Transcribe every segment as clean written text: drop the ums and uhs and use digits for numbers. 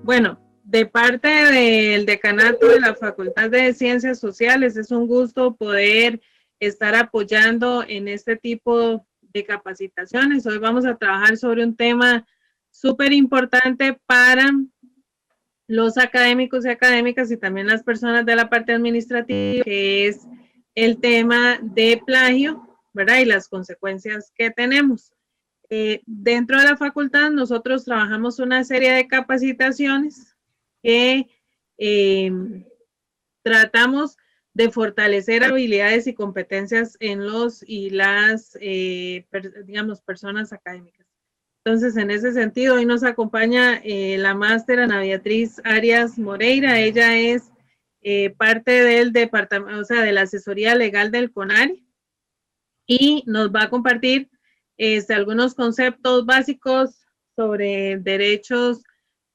Bueno, de parte del decanato de la Facultad de Ciencias Sociales, es un gusto poder estar apoyando en este tipo de capacitaciones. Hoy vamos a trabajar sobre un tema súper importante para los académicos y académicas y también las personas de la parte administrativa, que es el tema de plagio, ¿verdad? Y las consecuencias que tenemos. Dentro de la facultad nosotros trabajamos una serie de capacitaciones que eh, tratamos de fortalecer habilidades y competencias en los y las, digamos, personas académicas. Entonces, en ese sentido, hoy nos acompaña la máster Ana Beatriz Arias Moreira. Ella es parte del departamento, o sea, de la asesoría legal del CONARE y nos va a compartir algunos conceptos básicos sobre derechos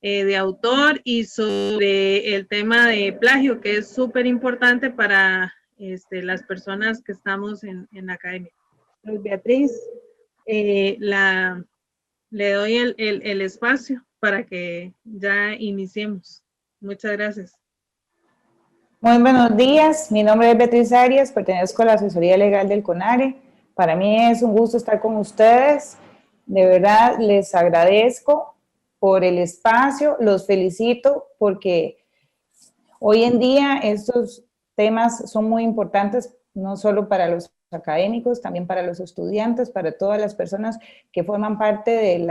de autor y sobre el tema de plagio, que es súper importante para las personas que estamos en la academia. Entonces, Beatriz, le doy el espacio para que ya iniciemos. Muchas gracias. Muy buenos días, mi nombre es Beatriz Arias, pertenezco a la asesoría legal del CONARE. Para mí es un gusto estar con ustedes, de verdad les agradezco por el espacio, los felicito porque hoy en día estos temas son muy importantes, no solo para los académicos, también para los estudiantes, para todas las personas que forman parte de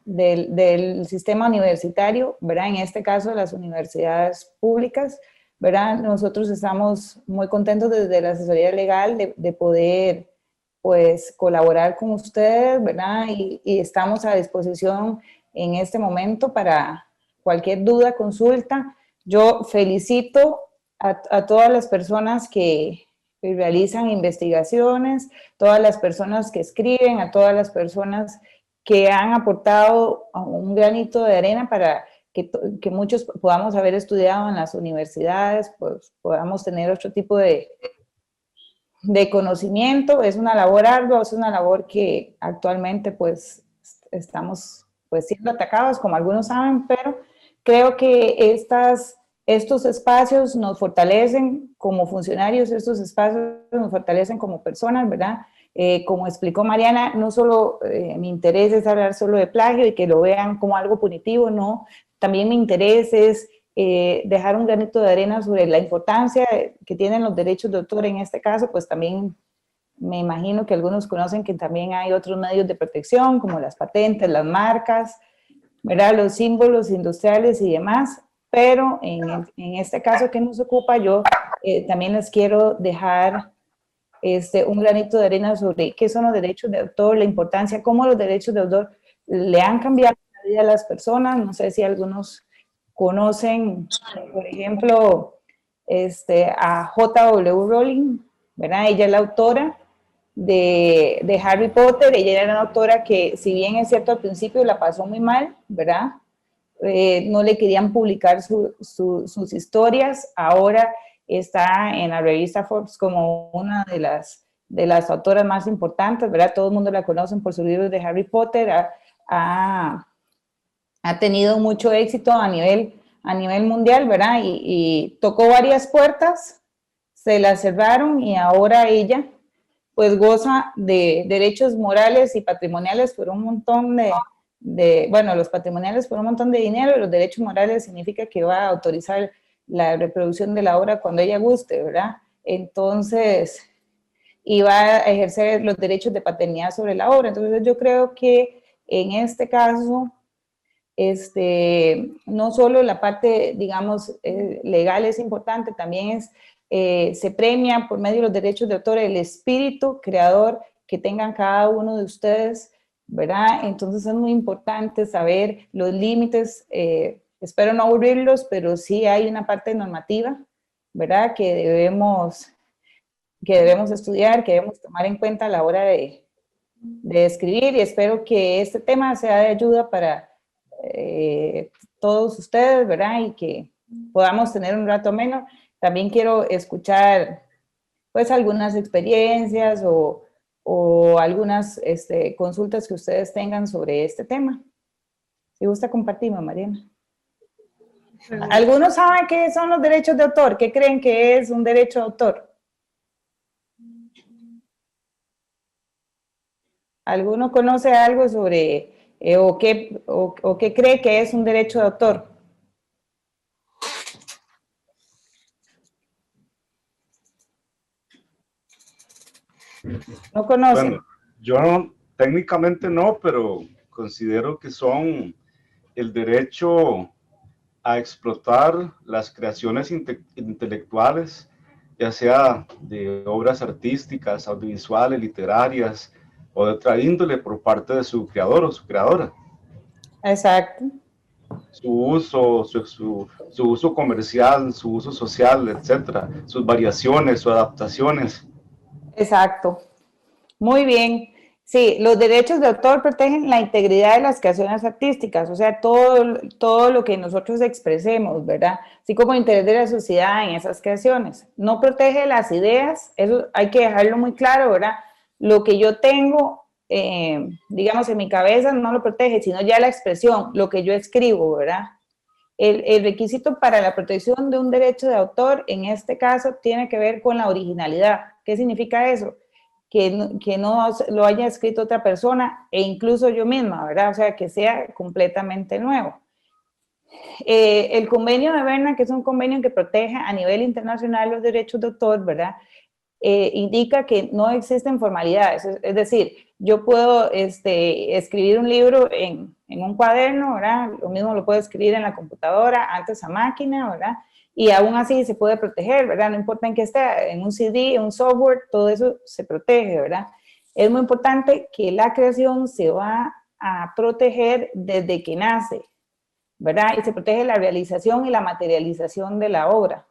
del sistema universitario, ¿verdad? En este caso, las universidades públicas, ¿verdad? Nosotros estamos muy contentos desde la asesoría legal de poder, pues, colaborar con ustedes, ¿verdad? Y estamos a disposición en este momento para cualquier duda, consulta. Yo felicito a todas las personas que realizan investigaciones, todas las personas que escriben, a todas las personas que han aportado un granito de arena para que muchos podamos haber estudiado en las universidades, pues podamos tener otro tipo de conocimiento. Es una labor ardua, es una labor que actualmente pues estamos pues siendo atacados, como algunos saben, pero creo que estos espacios nos fortalecen como funcionarios, estos espacios nos fortalecen como personas, ¿verdad? Como explicó Mariana, no solo mi interés es hablar solo de plagio y que lo vean como algo punitivo, no, también mi interés es dejar un granito de arena sobre la importancia que tienen los derechos de autor en este caso, pues también me imagino que algunos conocen que también hay otros medios de protección, como las patentes, las marcas, ¿verdad? Los símbolos industriales y demás, pero en este caso que nos ocupa, yo también les quiero dejar un granito de arena sobre qué son los derechos de autor, la importancia, cómo los derechos de autor le han cambiado la vida a las personas. No sé si algunos conocen, por ejemplo, a J.W. Rowling, ¿verdad? Ella es la autora de Harry Potter. Ella era una autora que, si bien es cierto, al principio la pasó muy mal, ¿verdad? No le querían publicar sus historias. Ahora está en la revista Forbes como una de las autoras más importantes, ¿verdad? Todo el mundo la conoce por sus libros de Harry Potter. Ha tenido mucho éxito a nivel mundial, ¿verdad? Y tocó varias puertas, se las cerraron y ahora ella pues goza de derechos morales y patrimoniales por un montón bueno, los patrimoniales por un montón de dinero, y los derechos morales significa que va a autorizar la reproducción de la obra cuando ella guste, ¿verdad? Entonces, y va a ejercer los derechos de paternidad sobre la obra. Entonces, yo creo que en este caso, no solo la parte, digamos, legal es importante, también se premia por medio de los derechos de autor el espíritu creador que tengan cada uno de ustedes, ¿verdad? Entonces es muy importante saber los límites, espero no aburrirlos, pero sí hay una parte normativa, ¿verdad? Que debemos estudiar, que debemos tomar en cuenta a la hora de escribir, y espero que este tema sea de ayuda para todos ustedes, ¿verdad? Y que podamos tener un rato menos. También quiero escuchar, pues, algunas experiencias o algunas consultas que ustedes tengan sobre este tema. Si gusta compartirme, Mariana. Seguro. ¿Algunos saben qué son los derechos de autor? ¿Qué creen que es un derecho de autor? ¿Alguno conoce algo sobre o qué cree que es un derecho de autor? ¿No conocen? Bueno, técnicamente no, pero considero que son el derecho a explotar las creaciones intelectuales, ya sea de obras artísticas, audiovisuales, literarias o de otra índole por parte de su creador o su creadora. Exacto. Su uso, su uso comercial, su uso social, etcétera, sus variaciones, sus adaptaciones. Exacto. Muy bien. Sí, los derechos de autor protegen la integridad de las creaciones artísticas, o sea, todo lo que nosotros expresemos, ¿verdad? Así como el interés de la sociedad en esas creaciones. No protege las ideas, eso hay que dejarlo muy claro, ¿verdad? Lo que yo tengo, digamos, en mi cabeza no lo protege, sino ya la expresión, lo que yo escribo, ¿verdad? El requisito para la protección de un derecho de autor, en este caso, tiene que ver con la originalidad. ¿Qué significa eso? Que no lo haya escrito otra persona e incluso yo misma, ¿verdad? O sea, que sea completamente nuevo. El convenio de Berna, que es un convenio que protege a nivel internacional los derechos de autor, ¿verdad? Indica que no existen formalidades, es decir, yo puedo escribir un libro en un cuaderno, ¿verdad? Lo mismo lo puedo escribir en la computadora, antes a máquina, ¿verdad? Y aún así se puede proteger, ¿verdad? No importa en qué esté, en un CD, en un software, todo eso se protege, ¿verdad? Es muy importante que la creación se va a proteger desde que nace, ¿verdad? Y se protege la realización y la materialización de la obra.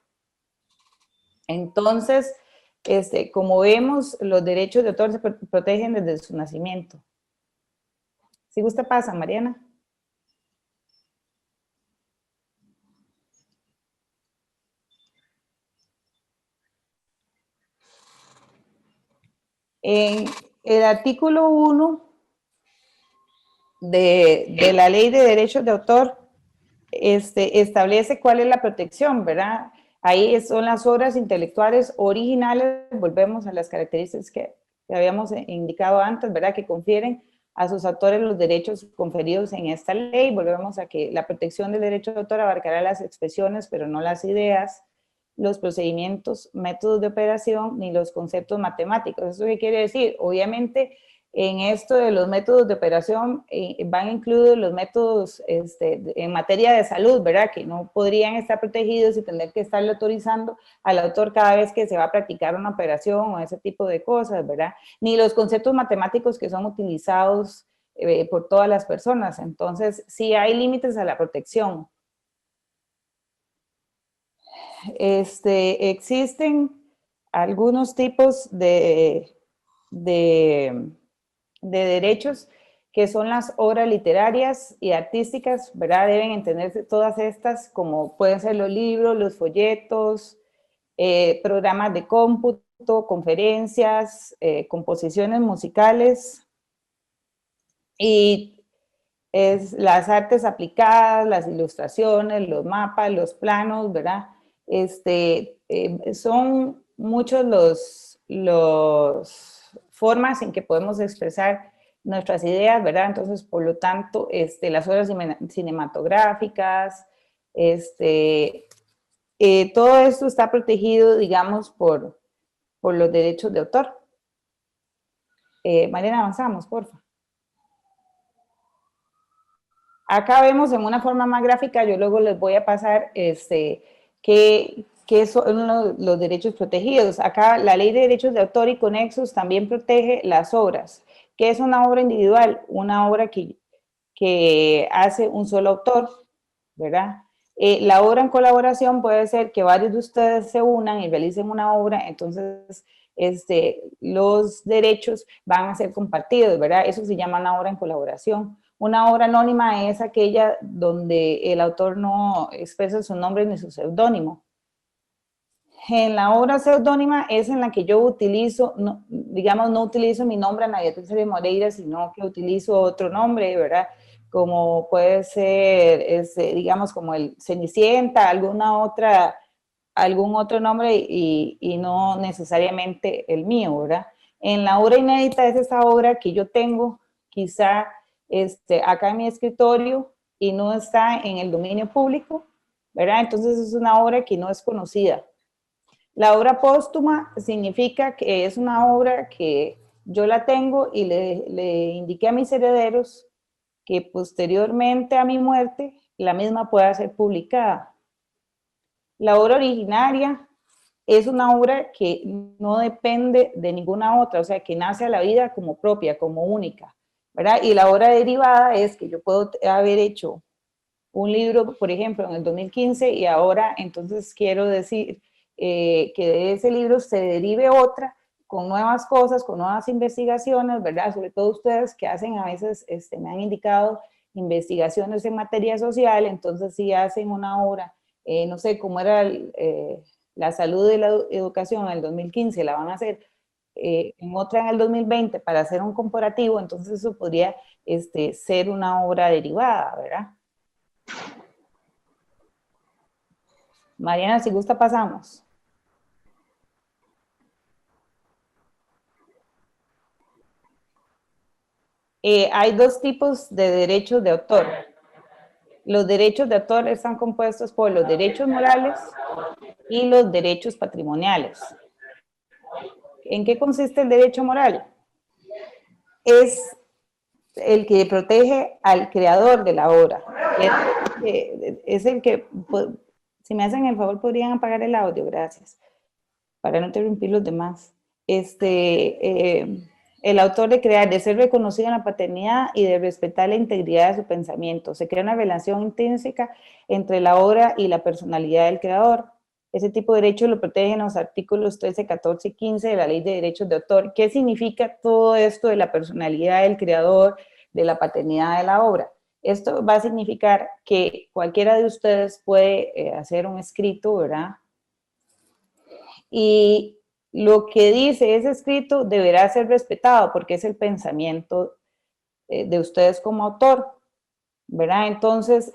Entonces, como vemos, los derechos de autor se protegen desde su nacimiento. Si gusta, pasa, Mariana. En el artículo 1 de la Ley de Derechos de Autor establece cuál es la protección, ¿verdad? Ahí son las obras intelectuales originales, volvemos a las características que habíamos indicado antes, ¿verdad? Que confieren a sus autores los derechos conferidos en esta ley. Volvemos a que la protección del derecho de autor abarcará las expresiones, pero no las ideas, los procedimientos, métodos de operación, ni los conceptos matemáticos. ¿Eso qué quiere decir? Obviamente, en esto de los métodos de operación van incluidos los métodos en materia de salud, ¿verdad? Que no podrían estar protegidos y tener que estarle autorizando al autor cada vez que se va a practicar una operación o ese tipo de cosas, ¿verdad? Ni los conceptos matemáticos que son utilizados por todas las personas. Entonces, sí hay límites a la protección. Existen algunos tipos de derechos que son las obras literarias y artísticas, ¿verdad? Deben entenderse todas estas, como pueden ser los libros, los folletos, programas de cómputo, conferencias, composiciones musicales y las artes aplicadas, las ilustraciones, los mapas, los planos, ¿verdad? Son muchos los formas en que podemos expresar nuestras ideas, ¿verdad? Entonces, por lo tanto, las obras cinematográficas, todo esto está protegido, digamos, por los derechos de autor. Mariana, avanzamos, por favor. Acá vemos en una forma más gráfica, yo luego les voy a pasar qué son los derechos protegidos. Acá la Ley de Derechos de Autor y Conexos también protege las obras. ¿Qué es una obra individual? Una obra que hace un solo autor, ¿verdad? La obra en colaboración puede ser que varios de ustedes se unan y realicen una obra, entonces los derechos van a ser compartidos, ¿verdad? Eso se llama una obra en colaboración. Una obra anónima es aquella donde el autor no expresa su nombre ni su seudónimo. En la obra seudónima es en la que yo utilizo, digamos, no utilizo mi nombre Ana Beatriz de Moreira, sino que utilizo otro nombre, ¿verdad? como puede ser, digamos, como el Cenicienta, algún otro nombre y no necesariamente el mío, ¿verdad? En la obra inédita es esa obra que yo tengo quizá acá en mi escritorio y no está en el dominio público, ¿verdad? Entonces es una obra que no es conocida. La obra póstuma significa que es una obra que yo la tengo y le indiqué a mis herederos que posteriormente a mi muerte la misma pueda ser publicada. La obra originaria es una obra que no depende de ninguna otra, o sea, que nace a la vida como propia, como única, ¿verdad? Y la obra derivada es que yo puedo haber hecho un libro, por ejemplo, en el 2015 y ahora entonces quiero decir que de ese libro se derive otra con nuevas cosas, con nuevas investigaciones, ¿verdad? Sobre todo ustedes que hacen a veces, me han indicado investigaciones en materia social, entonces si hacen una obra, no sé cómo era la salud y la educación en el 2015, la van a hacer en otra en el 2020 para hacer un comparativo, entonces eso podría ser una obra derivada, ¿verdad? Mariana, si gusta pasamos. Hay dos tipos de derechos de autor. Los derechos de autor están compuestos por los derechos morales y los derechos patrimoniales. ¿En qué consiste el derecho moral? Es el que protege al creador de la obra. Es el que, si me hacen el favor, podrían apagar el audio, gracias, para no interrumpir los demás. El autor de crear, de ser reconocido en la paternidad y de respetar la integridad de su pensamiento. Se crea una relación intrínseca entre la obra y la personalidad del creador. Ese tipo de derecho lo protegen los artículos 13, 14 y 15 de la Ley de Derechos de Autor. ¿Qué significa todo esto de la personalidad del creador, de la paternidad de la obra? Esto va a significar que cualquiera de ustedes puede hacer un escrito, ¿verdad? Y lo que dice ese escrito deberá ser respetado porque es el pensamiento de ustedes como autor, ¿verdad? Entonces,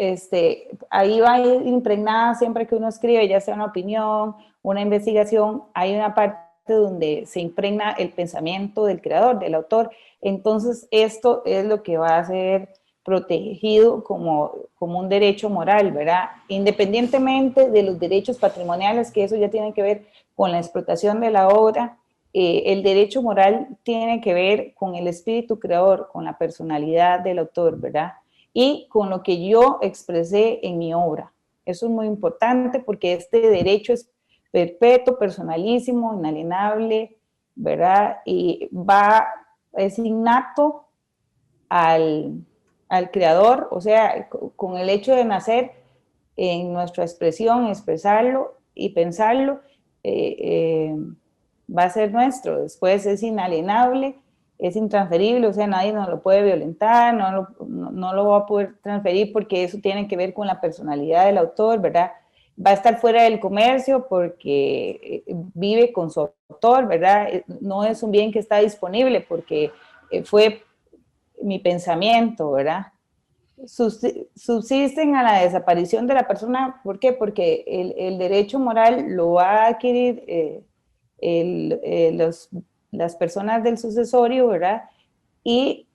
ahí va a ir impregnada siempre que uno escribe, ya sea una opinión, una investigación, hay una parte donde se impregna el pensamiento del creador, del autor. Entonces, esto es lo que va a ser protegido como un derecho moral, ¿verdad? Independientemente de los derechos patrimoniales, que eso ya tiene que ver con la explotación de la obra, el derecho moral tiene que ver con el espíritu creador, con la personalidad del autor, ¿verdad? Y con lo que yo expresé en mi obra. Eso es muy importante porque este derecho es perpetuo, personalísimo, inalienable, ¿verdad? Y es innato al creador, o sea, con el hecho de nacer en nuestra expresión, expresarlo y pensarlo, va a ser nuestro. Después es inalienable, es intransferible, o sea, nadie nos lo puede violentar, no lo va a poder transferir porque eso tiene que ver con la personalidad del autor, ¿verdad? Va a estar fuera del comercio porque vive con su autor, ¿verdad? No es un bien que está disponible porque fue mi pensamiento, ¿verdad? Subsisten a la desaparición de la persona, ¿por qué? Porque el derecho moral lo va a adquirir las personas del sucesorio, ¿verdad? Y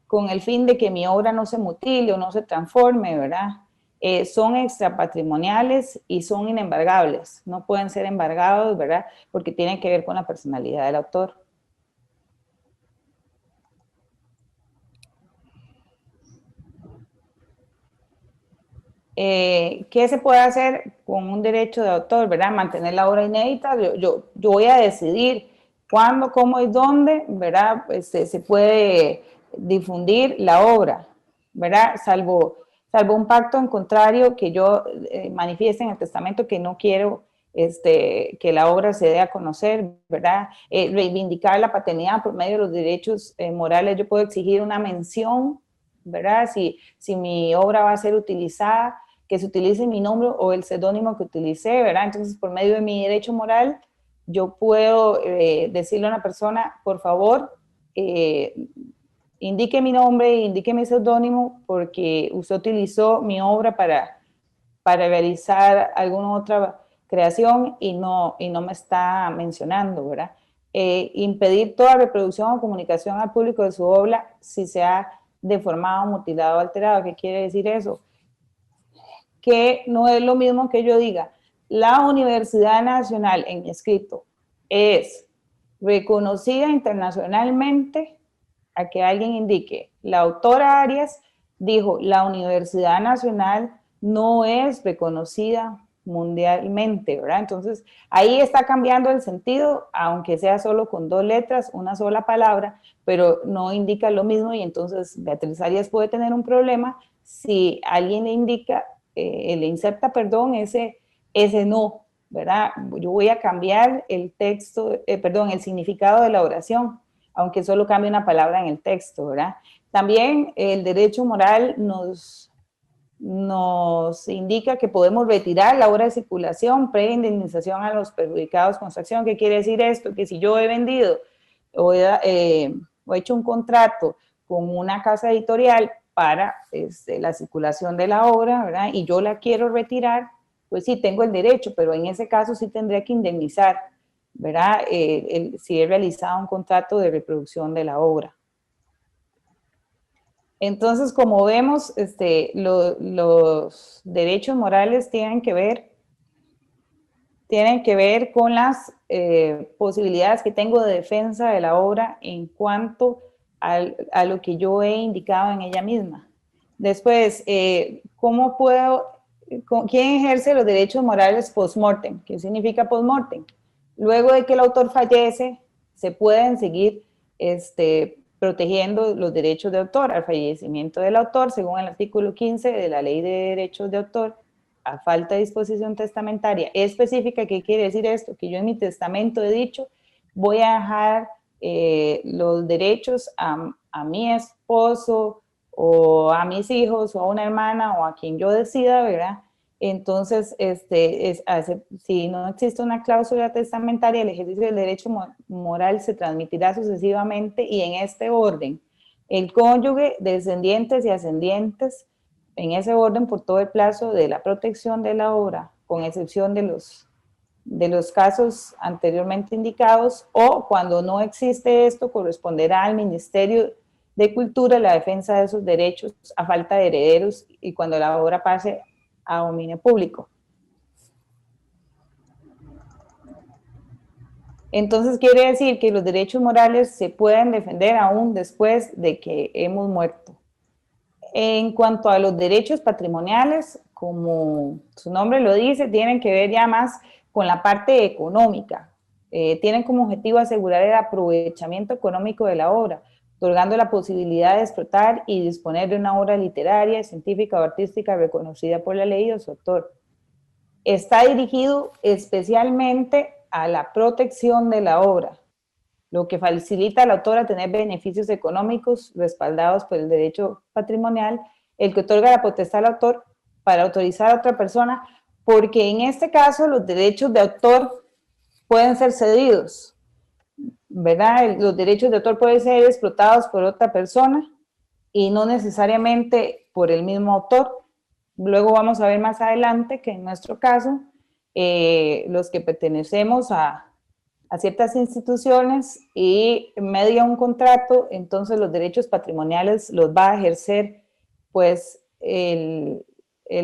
con el fin de que mi obra no se mutile o no se transforme, ¿verdad? Son extrapatrimoniales y son inembargables, no pueden ser embargados, ¿verdad? Porque tienen que ver con la personalidad del autor. ¿Qué se puede hacer con un derecho de autor, verdad? Mantener la obra inédita. Yo voy a decidir cuándo, cómo y dónde, ¿verdad? Se puede difundir la obra, ¿verdad? Salvo un pacto en contrario que yo manifieste en el testamento que no quiero que la obra se dé a conocer, ¿verdad? Reivindicar la paternidad por medio de los derechos morales. Yo puedo exigir una mención, ¿verdad? Si mi obra va a ser utilizada, que se utilice mi nombre o el seudónimo que utilicé, ¿verdad? Entonces, por medio de mi derecho moral, yo puedo decirle a una persona, por favor, indique mi nombre, indique mi seudónimo, porque usted utilizó mi obra para realizar alguna otra creación y no me está mencionando, ¿verdad? Impedir toda reproducción o comunicación al público de su obra si se ha deformado, mutilado o alterado. ¿Qué quiere decir eso? Que no es lo mismo que yo diga, la Universidad Nacional en mi escrito es reconocida internacionalmente, a que alguien indique, la autora Arias dijo, la Universidad Nacional no es reconocida mundialmente, ¿verdad? Entonces, ahí está cambiando el sentido, aunque sea solo con 2 letras, una sola palabra, pero no indica lo mismo y entonces Beatriz Arias puede tener un problema si alguien le indica, le inserta, perdón, ese no, ¿verdad? Yo voy a cambiar el texto, el significado de la oración, aunque solo cambie una palabra en el texto, ¿verdad? También el derecho moral nos indica que podemos retirar la obra de circulación pre-indemnización a los perjudicados con su acción. ¿Qué quiere decir esto? Que si yo he vendido o he hecho un contrato con una casa editorial para la circulación de la obra, ¿verdad? Y yo la quiero retirar, pues sí tengo el derecho, pero en ese caso sí tendría que indemnizar, ¿verdad? Si he realizado un contrato de reproducción de la obra. Entonces, como vemos, los derechos morales tienen que ver con las posibilidades que tengo de defensa de la obra en cuanto a lo que yo he indicado en ella misma. Después, ¿quién ejerce los derechos morales post-mortem? ¿Qué significa post-mortem? Luego de que el autor fallece, se pueden seguir protegiendo los derechos de autor al fallecimiento del autor, según el artículo 15 de la Ley de Derechos de Autor, a falta de disposición testamentaria específica. ¿Qué quiere decir esto? Que yo en mi testamento he dicho, voy a dejar los derechos a mi esposo o a mis hijos o a una hermana o a quien yo decida, ¿verdad? Entonces, si no existe una cláusula testamentaria, el ejercicio del derecho moral se transmitirá sucesivamente y en este orden. El cónyuge, descendientes y ascendientes, en ese orden por todo el plazo de la protección de la obra, con excepción de los casos anteriormente indicados, o cuando no existe esto, corresponderá al Ministerio de Cultura la defensa de esos derechos a falta de herederos y cuando la obra pase a dominio público. Entonces quiere decir que los derechos morales se pueden defender aún después de que hemos muerto. En cuanto a los derechos patrimoniales, como su nombre lo dice, tienen que ver ya más con la parte económica. Tienen como objetivo asegurar el aprovechamiento económico de la obra, otorgando la posibilidad de explotar y disponer de una obra literaria, científica o artística reconocida por la ley o su autor. Está dirigido especialmente a la protección de la obra, lo que facilita al autor a tener beneficios económicos respaldados por el derecho patrimonial, el que otorga la potestad al autor para autorizar a otra persona, porque en este caso los derechos de autor pueden ser cedidos, ¿verdad? Los derechos de autor pueden ser explotados por otra persona y no necesariamente por el mismo autor. Luego vamos a ver más adelante que en nuestro caso, los que pertenecemos a ciertas instituciones y media un contrato, entonces los derechos patrimoniales los va a ejercer pues el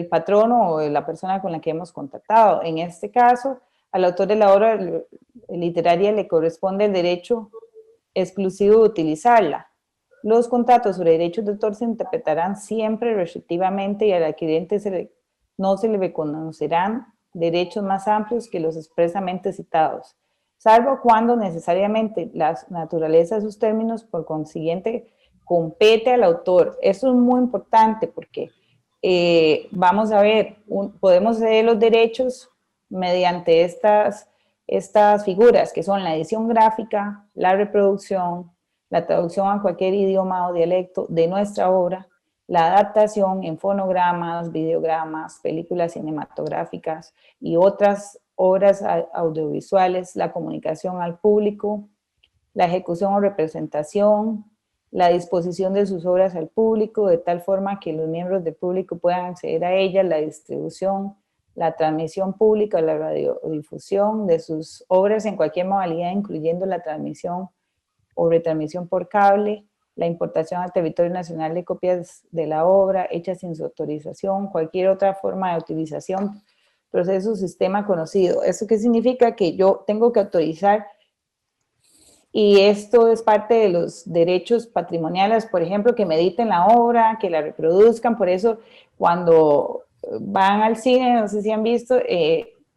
patrono o la persona con la que hemos contactado. En este caso, al autor de la obra literaria le corresponde el derecho exclusivo de utilizarla. Los contratos sobre derechos de autor se interpretarán siempre restrictivamente y al adquirente no se le reconocerán derechos más amplios que los expresamente citados, salvo cuando necesariamente la naturaleza de sus términos, por consiguiente, compete al autor. Eso es muy importante porque vamos a ver, podemos ceder los derechos mediante estas figuras que son la edición gráfica, la reproducción, la traducción a cualquier idioma o dialecto de nuestra obra, la adaptación en fonogramas, videogramas, películas cinematográficas y otras obras audiovisuales, la comunicación al público, la ejecución o representación, la disposición de sus obras al público, de tal forma que los miembros del público puedan acceder a ellas, la distribución, la transmisión pública, la radiodifusión de sus obras en cualquier modalidad, incluyendo la transmisión o retransmisión por cable, la importación al territorio nacional de copias de la obra hechas sin su autorización, cualquier otra forma de utilización, proceso o sistema conocido. ¿Eso qué significa? Que yo tengo que autorizar, y esto es parte de los derechos patrimoniales, por ejemplo, que me editen la obra, que la reproduzcan. Por eso cuando van al cine, no sé si han visto,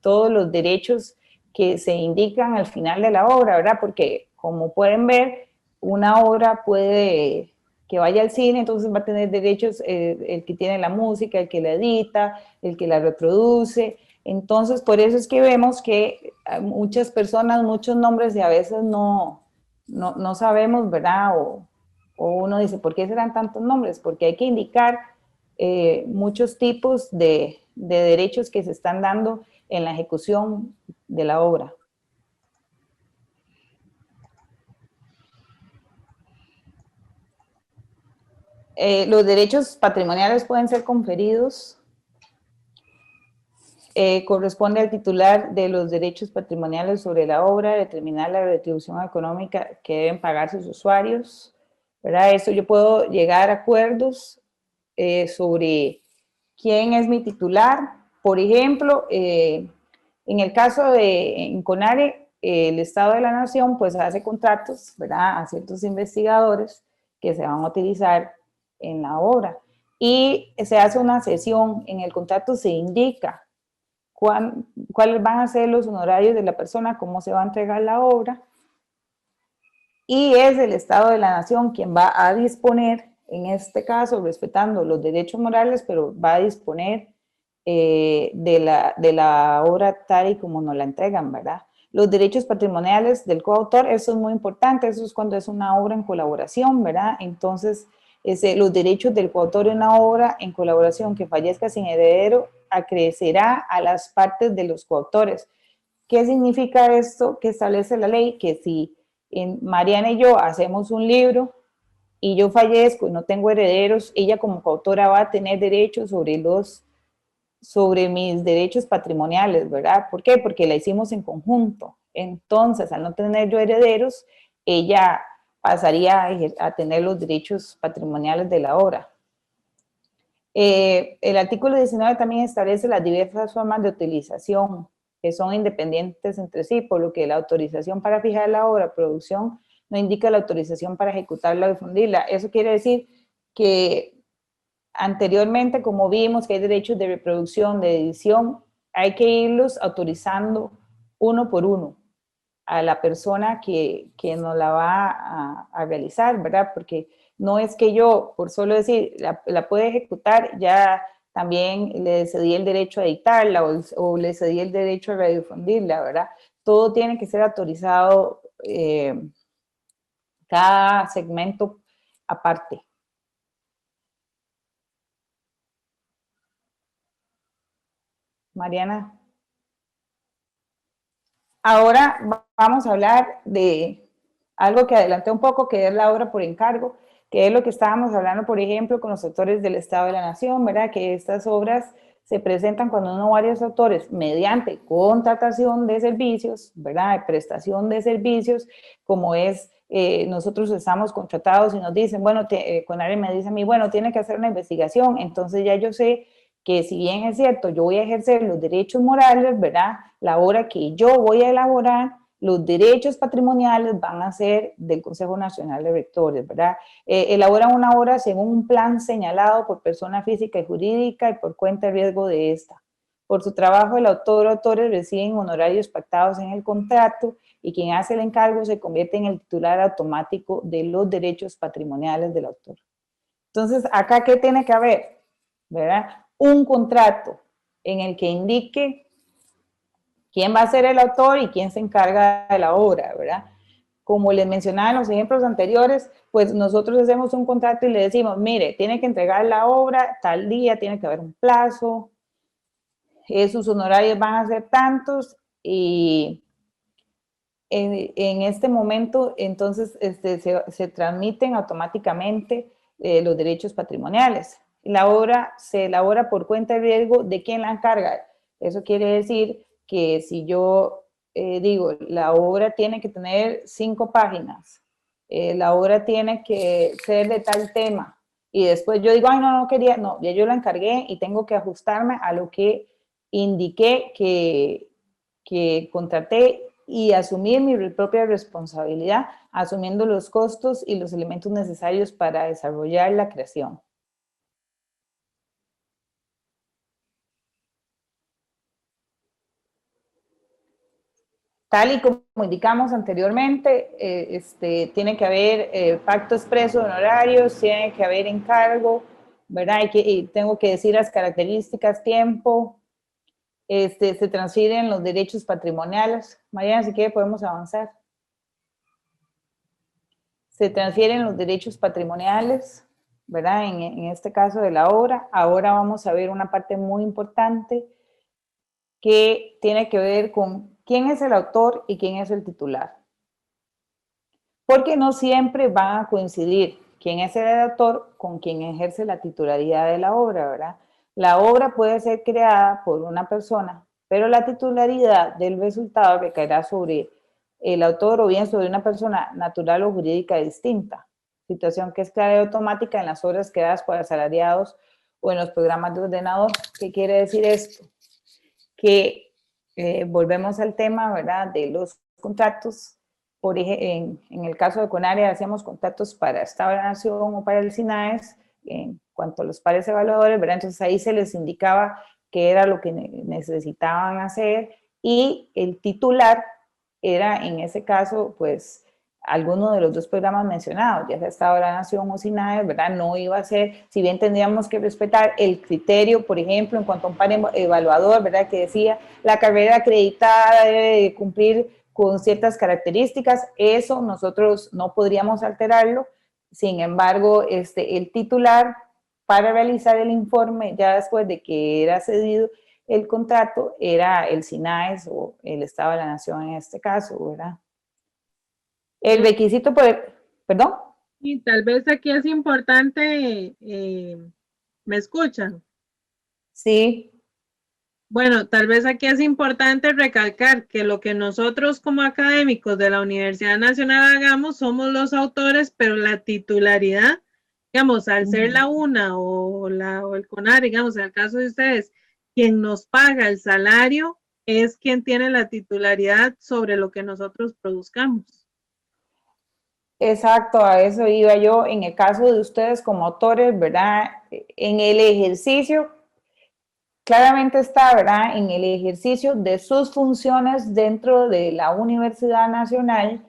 todos los derechos que se indican al final de la obra, ¿verdad? Porque como pueden ver, una obra puede que vaya al cine, entonces va a tener derechos el que tiene la música, el que la edita, el que la reproduce. Entonces, por eso es que vemos que muchas personas, muchos nombres, y a veces no sabemos, ¿verdad? O uno dice, ¿por qué serán tantos nombres? Porque hay que indicar muchos tipos de derechos que se están dando en la ejecución de la obra. Los derechos patrimoniales pueden ser conferidos. Corresponde al titular de los derechos patrimoniales sobre la obra determinar la retribución económica que deben pagar sus usuarios, ¿verdad? Eso yo puedo llegar a acuerdos sobre quién es mi titular. Por ejemplo, en el caso de Inconare, el Estado de la Nación pues hace contratos, ¿verdad?, a ciertos investigadores que se van a utilizar en la obra, y se hace una cesión. En el contrato se indica cuáles van a ser los honorarios de la persona, cómo se va a entregar la obra, y es el Estado de la Nación quien va a disponer, en este caso, respetando los derechos morales, pero va a disponer de la obra tal y como nos la entregan, ¿verdad? Los derechos patrimoniales del coautor, eso es muy importante, eso es cuando es una obra en colaboración, ¿verdad? Entonces, los derechos del coautor de una obra en colaboración que fallezca sin heredero acrecerá a las partes de los coautores. ¿Qué significa esto que establece la ley? Que si Mariana y yo hacemos un libro y yo fallezco y no tengo herederos, ella como coautora va a tener derechos sobre mis derechos patrimoniales, ¿verdad? ¿Por qué? Porque la hicimos en conjunto. Entonces, al no tener yo herederos, ella pasaría a tener los derechos patrimoniales de la obra. El artículo 19 también establece las diversas formas de utilización que son independientes entre sí, por lo que la autorización para fijar la obra, producción, no indica la autorización para ejecutarla o difundirla. Eso quiere decir que anteriormente, como vimos que hay derechos de reproducción, de edición, hay que irlos autorizando uno por uno a la persona que nos la va a realizar, ¿verdad? Porque no es que yo, por solo decir, la puede ejecutar, ya también le cedí el derecho a editarla o le cedí el derecho a redifundirla, ¿verdad? Todo tiene que ser autorizado, cada segmento aparte. Mariana. Ahora vamos a hablar de algo que adelanté un poco, que es la obra por encargo, que es lo que estábamos hablando, por ejemplo, con los autores del Estado de la Nación, ¿verdad? Que estas obras se presentan cuando uno o varios autores, mediante contratación de servicios, ¿verdad? De prestación de servicios, como es, nosotros estamos contratados y nos dicen, bueno, Conare me dice a mí, bueno, tiene que hacer una investigación, entonces ya yo sé que si bien es cierto, yo voy a ejercer los derechos morales, ¿verdad? La obra que yo voy a elaborar, los derechos patrimoniales van a ser del Consejo Nacional de Rectores, ¿verdad? Elaboran una obra según un plan señalado por persona física y jurídica y por cuenta de riesgo de esta. Por su trabajo, el autor o autores reciben honorarios pactados en el contrato y quien hace el encargo se convierte en el titular automático de los derechos patrimoniales del autor. Entonces, acá, ¿qué tiene que haber? ¿Verdad? Un contrato en el que indique quién va a ser el autor y quién se encarga de la obra, ¿verdad? Como les mencionaba en los ejemplos anteriores, pues nosotros hacemos un contrato y le decimos, mire, tiene que entregar la obra tal día, tiene que haber un plazo, sus honorarios van a ser tantos y en este momento, entonces, se transmiten automáticamente los derechos patrimoniales. La obra se elabora por cuenta de riesgo de quien la encarga. Eso quiere decir que si yo digo, la obra tiene que tener 5 páginas, la obra tiene que ser de tal tema, y después yo digo, ay, no, no quería, no, ya yo la encargué y tengo que ajustarme a lo que indiqué que contraté y asumir mi propia responsabilidad, asumiendo los costos y los elementos necesarios para desarrollar la creación. Tal y como indicamos anteriormente, tiene que haber pacto expreso de honorarios, tiene que haber encargo, ¿verdad? Y tengo que decir las características, tiempo, se transfieren los derechos patrimoniales. Mariana, si quiere podemos avanzar. Se transfieren los derechos patrimoniales, ¿verdad? En este caso de la obra. Ahora vamos a ver una parte muy importante que tiene que ver con quién es el autor y quién es el titular. Porque no siempre van a coincidir quién es el autor con quien ejerce la titularidad de la obra, ¿verdad? La obra puede ser creada por una persona, pero la titularidad del resultado recaerá sobre el autor o bien sobre una persona natural o jurídica distinta, situación que es clara y automática en las obras creadas por asalariados o en los programas de ordenador. ¿Qué quiere decir esto? Que volvemos al tema, ¿verdad?, de los contratos. En el caso de CONARE hacíamos contratos para Estado de la Nación o para el SINAES en cuanto a los pares evaluadores, ¿verdad? Entonces ahí se les indicaba qué era lo que necesitaban hacer y el titular era en ese caso pues alguno de los dos programas mencionados, ya sea Estado de la Nación o SINAES, ¿verdad? No iba a ser, si bien tendríamos que respetar el criterio, por ejemplo, en cuanto a un par evaluador, ¿verdad? Que decía la carrera acreditada debe cumplir con ciertas características, eso nosotros no podríamos alterarlo. Sin embargo, el titular para realizar el informe, ya después de que era cedido el contrato, era el SINAES o el Estado de la Nación en este caso, ¿verdad? El requisito perdón. Y tal vez aquí es importante, ¿me escuchan? Sí. Bueno, tal vez aquí es importante recalcar que lo que nosotros como académicos de la Universidad Nacional hagamos somos los autores, pero la titularidad, digamos, al ser la UNA o el CONAR, digamos, en el caso de ustedes, quien nos paga el salario es quien tiene la titularidad sobre lo que nosotros produzcamos. Exacto, a eso iba yo. En el caso de ustedes como autores, ¿verdad? En el ejercicio, claramente está, ¿verdad? En el ejercicio de sus funciones dentro de la Universidad Nacional,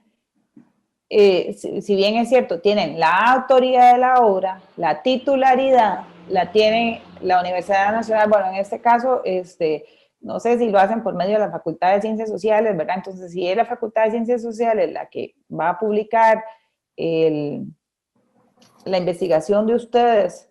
si bien es cierto, tienen la autoría de la obra, la titularidad, la tiene la Universidad Nacional, bueno, en este caso, no sé si lo hacen por medio de la Facultad de Ciencias Sociales, ¿verdad? Entonces, si es la Facultad de Ciencias Sociales la que va a publicar la investigación de ustedes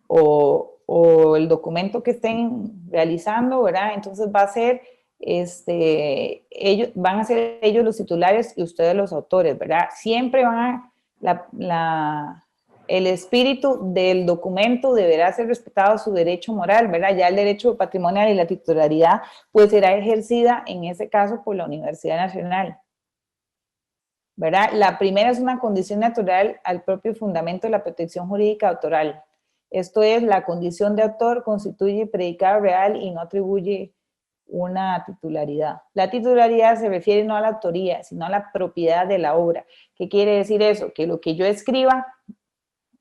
o el documento que estén realizando, ¿verdad? Entonces va a ser, ellos, van a ser ellos los titulares y ustedes los autores, ¿verdad? Siempre van a, el espíritu del documento deberá ser respetado su derecho moral, ¿verdad? Ya el derecho patrimonial y la titularidad pues será ejercida en ese caso por la Universidad Nacional, ¿verdad? La primera es una condición natural al propio fundamento de la protección jurídica autoral. Esto es, la condición de autor constituye predicado real y no atribuye una titularidad. La titularidad se refiere no a la autoría, sino a la propiedad de la obra. ¿Qué quiere decir eso? Que lo que yo escriba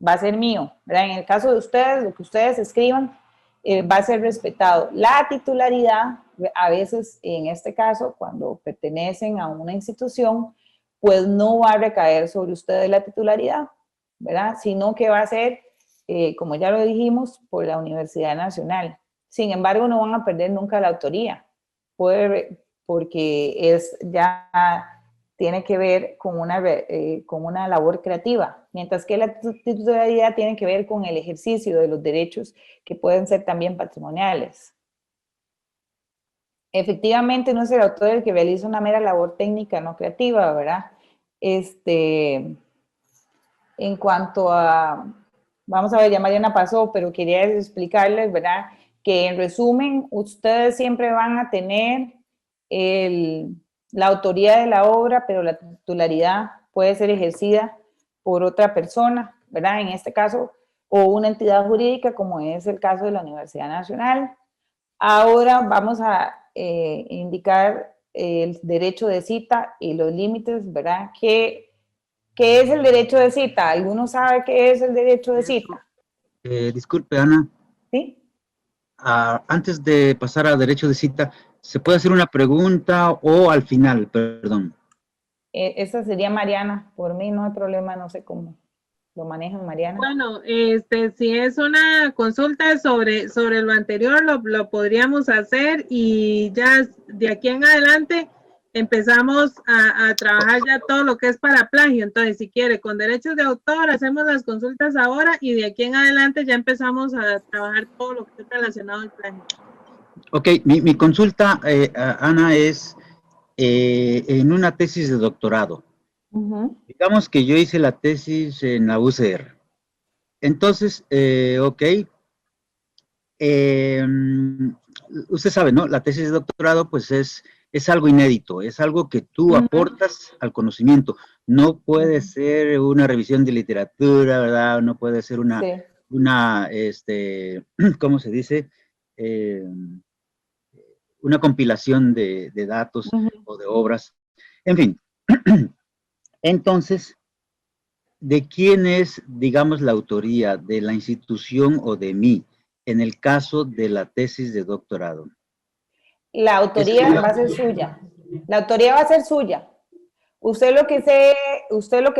va a ser mío, ¿verdad? En el caso de ustedes, lo que ustedes escriban va a ser respetado. La titularidad, a veces, en este caso, cuando pertenecen a una institución, pues no va a recaer sobre ustedes la titularidad, ¿verdad? Sino que va a ser, como ya lo dijimos, por la Universidad Nacional. Sin embargo, no van a perder nunca la autoría, porque ya tiene que ver con una labor creativa, mientras que la titularidad tiene que ver con el ejercicio de los derechos que pueden ser también patrimoniales. efectivamente no es el autor el que realiza una mera labor técnica, no creativa, ¿verdad? En cuanto a, vamos a ver, ya Mariana pasó, pero quería explicarles, ¿verdad? Que en resumen, ustedes siempre van a tener la autoría de la obra, pero la titularidad puede ser ejercida por otra persona, ¿verdad? En este caso, o una entidad jurídica, como es el caso de la Universidad Nacional. Ahora vamos a indicar el derecho de cita y los límites, ¿verdad? ¿Qué es el derecho de cita? ¿Alguno sabe qué es el derecho de cita? Disculpe, Ana, ¿Sí? antes de pasar a derecho de cita, ¿se puede hacer una pregunta o al final? Perdón. Esa sería Mariana. Por mí no hay problema, no sé cómo lo manejan, Mariana. Bueno, si es una consulta sobre lo anterior, lo podríamos hacer y ya de aquí en adelante empezamos a trabajar ya todo lo que es para plagio. Entonces, si quiere, con derechos de autor, hacemos las consultas ahora y de aquí en adelante ya empezamos a trabajar todo lo que es relacionado al plagio. Ok, mi consulta, Ana, es en una tesis de doctorado. Digamos que yo hice la tesis en la UCR. Entonces, ok, usted sabe, ¿no? La tesis de doctorado, pues es algo inédito, es algo que tú aportas al conocimiento. No puede ser una revisión de literatura, ¿verdad? No puede ser Sí. ¿Cómo se dice? Una compilación de datos o de obras. En fin, entonces, ¿de quién es, digamos, la autoría? ¿De la institución o de mí? En el caso de la tesis de doctorado. La autoría va a ser suya. La autoría va a ser suya. Usted lo que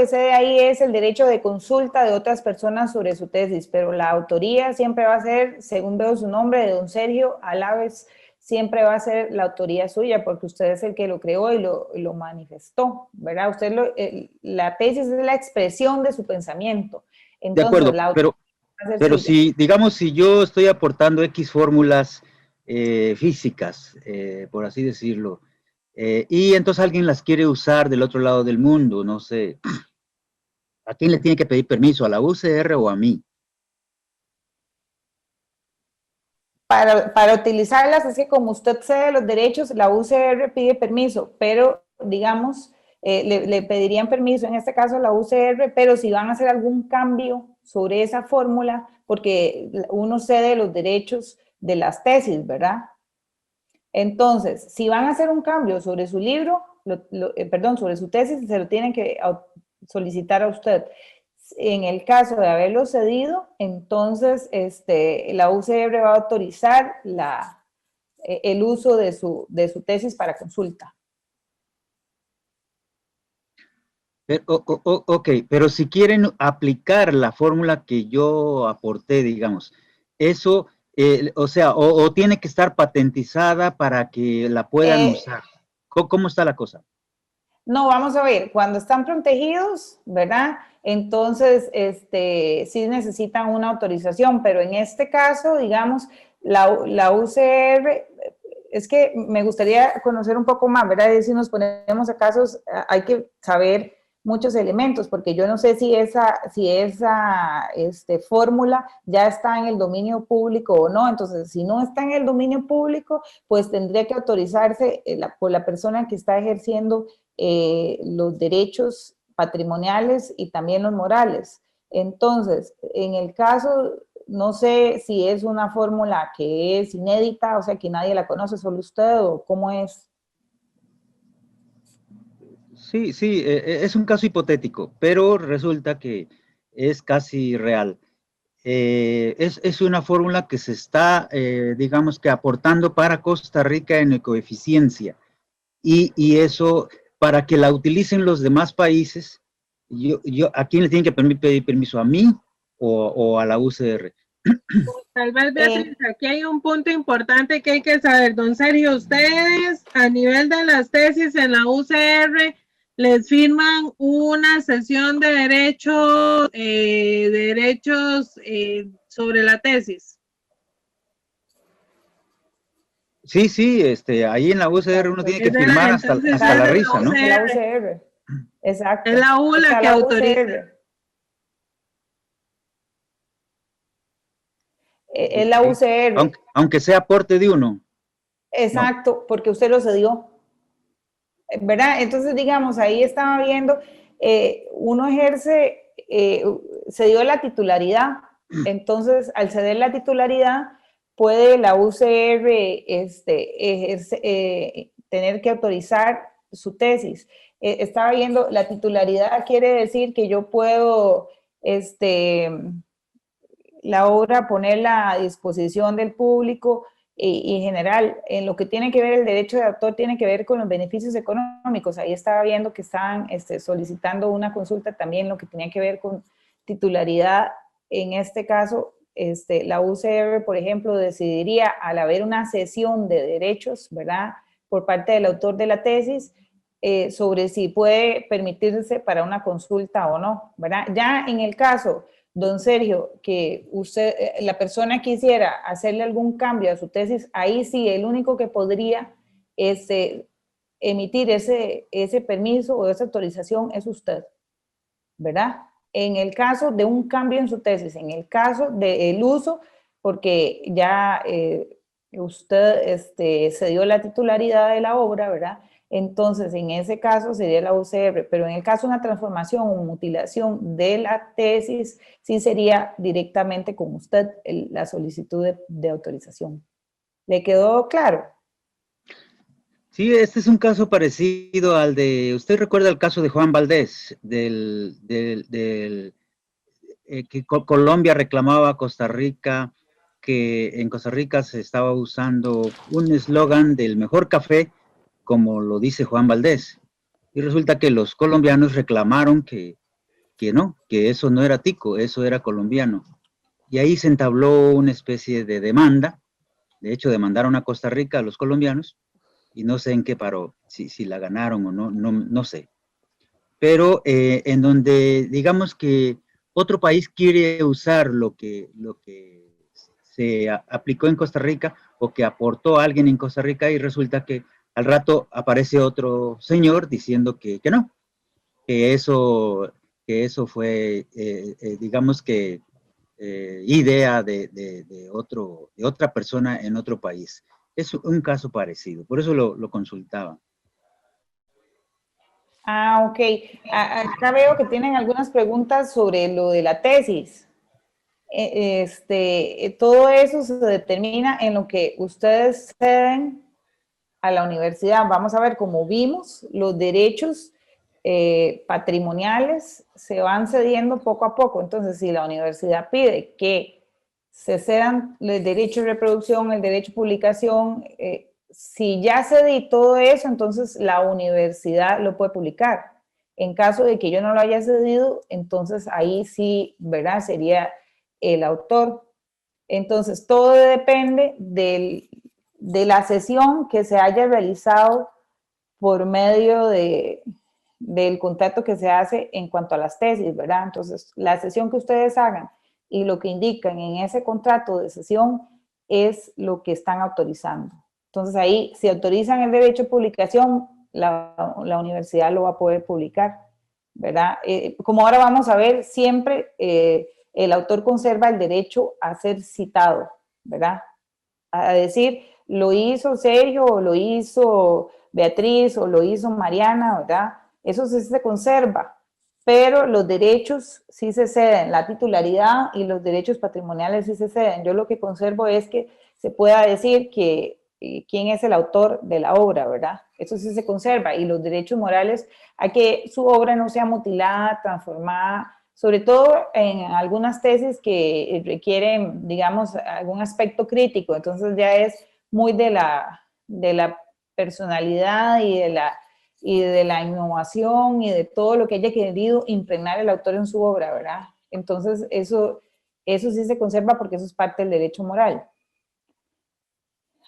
cede ahí es el derecho de consulta de otras personas sobre su tesis, pero la autoría siempre va a ser, según veo su nombre, de don Sergio Alaves, siempre va a ser la autoría suya, porque usted es el que lo creó y lo manifestó, ¿verdad? La tesis es la expresión de su pensamiento. Entonces, de acuerdo, la autoría va a ser pero suya. si, digamos, si yo estoy aportando X fórmulas físicas, por así decirlo, y entonces alguien las quiere usar del otro lado del mundo, no sé, ¿a quién le tiene que pedir permiso? ¿A la UCR o a mí? Para utilizarlas es que como usted cede los derechos, la UCR pide permiso, pero digamos, le pedirían permiso, en este caso la UCR, pero si van a hacer algún cambio sobre esa fórmula, porque uno cede los derechos de las tesis, ¿verdad? Entonces, si van a hacer un cambio sobre su libro, perdón, sobre su tesis, se lo tienen que solicitar a usted. En el caso de haberlo cedido, entonces la UCR va a autorizar el uso de su tesis para consulta. Ok, pero si quieren aplicar la fórmula que yo aporté, digamos, eso, o sea, o tiene que estar patentizada para que la puedan usar. ¿Cómo está la cosa? No, vamos a ver, cuando están protegidos, ¿verdad? Entonces, sí necesitan una autorización, pero en este caso, digamos, la UCR, es que me gustaría conocer un poco más, ¿verdad? Y si nos ponemos a casos, hay que saber muchos elementos, porque yo no sé si esa fórmula ya está en el dominio público o no. Entonces, si no está en el dominio público, pues tendría que autorizarse por la persona que está ejerciendo los derechos patrimoniales y también los morales. Entonces, en el caso, no sé si es una fórmula que es inédita, o sea, que nadie la conoce, solo usted, o cómo es. Sí, sí, es un caso hipotético, pero resulta que es casi real. Es una fórmula que se está, digamos que aportando para Costa Rica en ecoeficiencia. Y eso, para que la utilicen los demás países, ¿a quién le tienen que pedir permiso? ¿A mí o a la UCR? Tal vez, Beatriz, aquí hay un punto importante que hay que saber. Don Sergio, ustedes a nivel de las tesis en la UCR les firman una sesión de derechos sobre la tesis. Sí, sí, ahí en la UCR uno tiene que Es de firmar hasta entonces, la es de risa, ¿no? Es la UCR. Exacto. Es la U la Está que la autoriza. UCR. Es la Ok. UCR. Aunque sea aporte de uno. No. Exacto, porque usted lo cedió. ¿Verdad? Entonces, digamos, ahí estaba viendo, uno ejerce, se dio la titularidad, entonces al ceder la titularidad puede la UCR tener que autorizar su tesis. Estaba viendo, la titularidad quiere decir que yo puedo, la obra ponerla a disposición del público y en general, en lo que tiene que ver el derecho de autor, tiene que ver con los beneficios económicos. Ahí estaba viendo que estaban solicitando una consulta también, lo que tenía que ver con titularidad. En este caso, la UCR, por ejemplo, decidiría al haber una cesión de derechos, ¿verdad?, por parte del autor de la tesis, sobre si puede permitirse para una consulta o no, ¿verdad? Ya en el caso, don Sergio, que usted, la persona quisiera hacerle algún cambio a su tesis, ahí sí, el único que podría emitir ese permiso o esa autorización es usted, ¿verdad? En el caso de un cambio en su tesis, en el caso del uso, porque ya usted se dio la titularidad de la obra, ¿verdad? Entonces, en ese caso sería la UCR, pero en el caso de una transformación o mutilación de la tesis, sí sería directamente con usted la solicitud de autorización. ¿Le quedó claro? Sí, este es un caso parecido al de, ¿usted recuerda el caso de Juan Valdés, que Colombia reclamaba a Costa Rica, que en Costa Rica se estaba usando un eslogan del mejor café, como lo dice Juan Valdés? Y resulta que los colombianos reclamaron que no, que eso no era tico, eso era colombiano. Y ahí se entabló una especie de demanda. De hecho, demandaron a Costa Rica a los colombianos, y no sé en qué paró, si la ganaron o no, no sé. Pero en donde digamos que otro país quiere usar lo que se aplicó en Costa Rica o que aportó a alguien en Costa Rica, y resulta que al rato aparece otro señor diciendo que no, que eso fue, digamos que idea de otra persona en otro país. Es un caso parecido, por eso lo consultaba. Ah, ok. Acá veo que tienen algunas preguntas sobre lo de la tesis. Todo eso se determina en lo que ustedes ceden a la universidad. Vamos a ver, como vimos, los derechos patrimoniales se van cediendo poco a poco. Entonces, si la universidad pide que se cedan el derecho de reproducción, el derecho de publicación, si ya cedí todo eso, entonces la universidad lo puede publicar. En caso de que yo no lo haya cedido, entonces ahí sí, ¿verdad?, sería el autor. Entonces, todo depende de la sesión que se haya realizado por medio del contrato que se hace en cuanto a las tesis, ¿verdad? Entonces, la sesión que ustedes hagan y lo que indican en ese contrato de sesión es lo que están autorizando. Entonces, ahí, si autorizan el derecho de publicación, la universidad lo va a poder publicar, ¿verdad? Como ahora vamos a ver, siempre el autor conserva el derecho a ser citado, ¿verdad? A decir, lo hizo Sergio, o lo hizo Beatriz, o lo hizo Mariana, ¿verdad? Eso sí se conserva, pero los derechos sí se ceden, la titularidad y los derechos patrimoniales sí se ceden. Yo lo que conservo es que se pueda decir que quién es el autor de la obra, ¿verdad? Eso sí se conserva, y los derechos morales a que su obra no sea mutilada, transformada, sobre todo en algunas tesis que requieren, digamos, algún aspecto crítico. Entonces ya es muy de la personalidad y de la innovación y de todo lo que haya querido impregnar el autor en su obra, ¿verdad? Entonces eso sí se conserva porque eso es parte del derecho moral.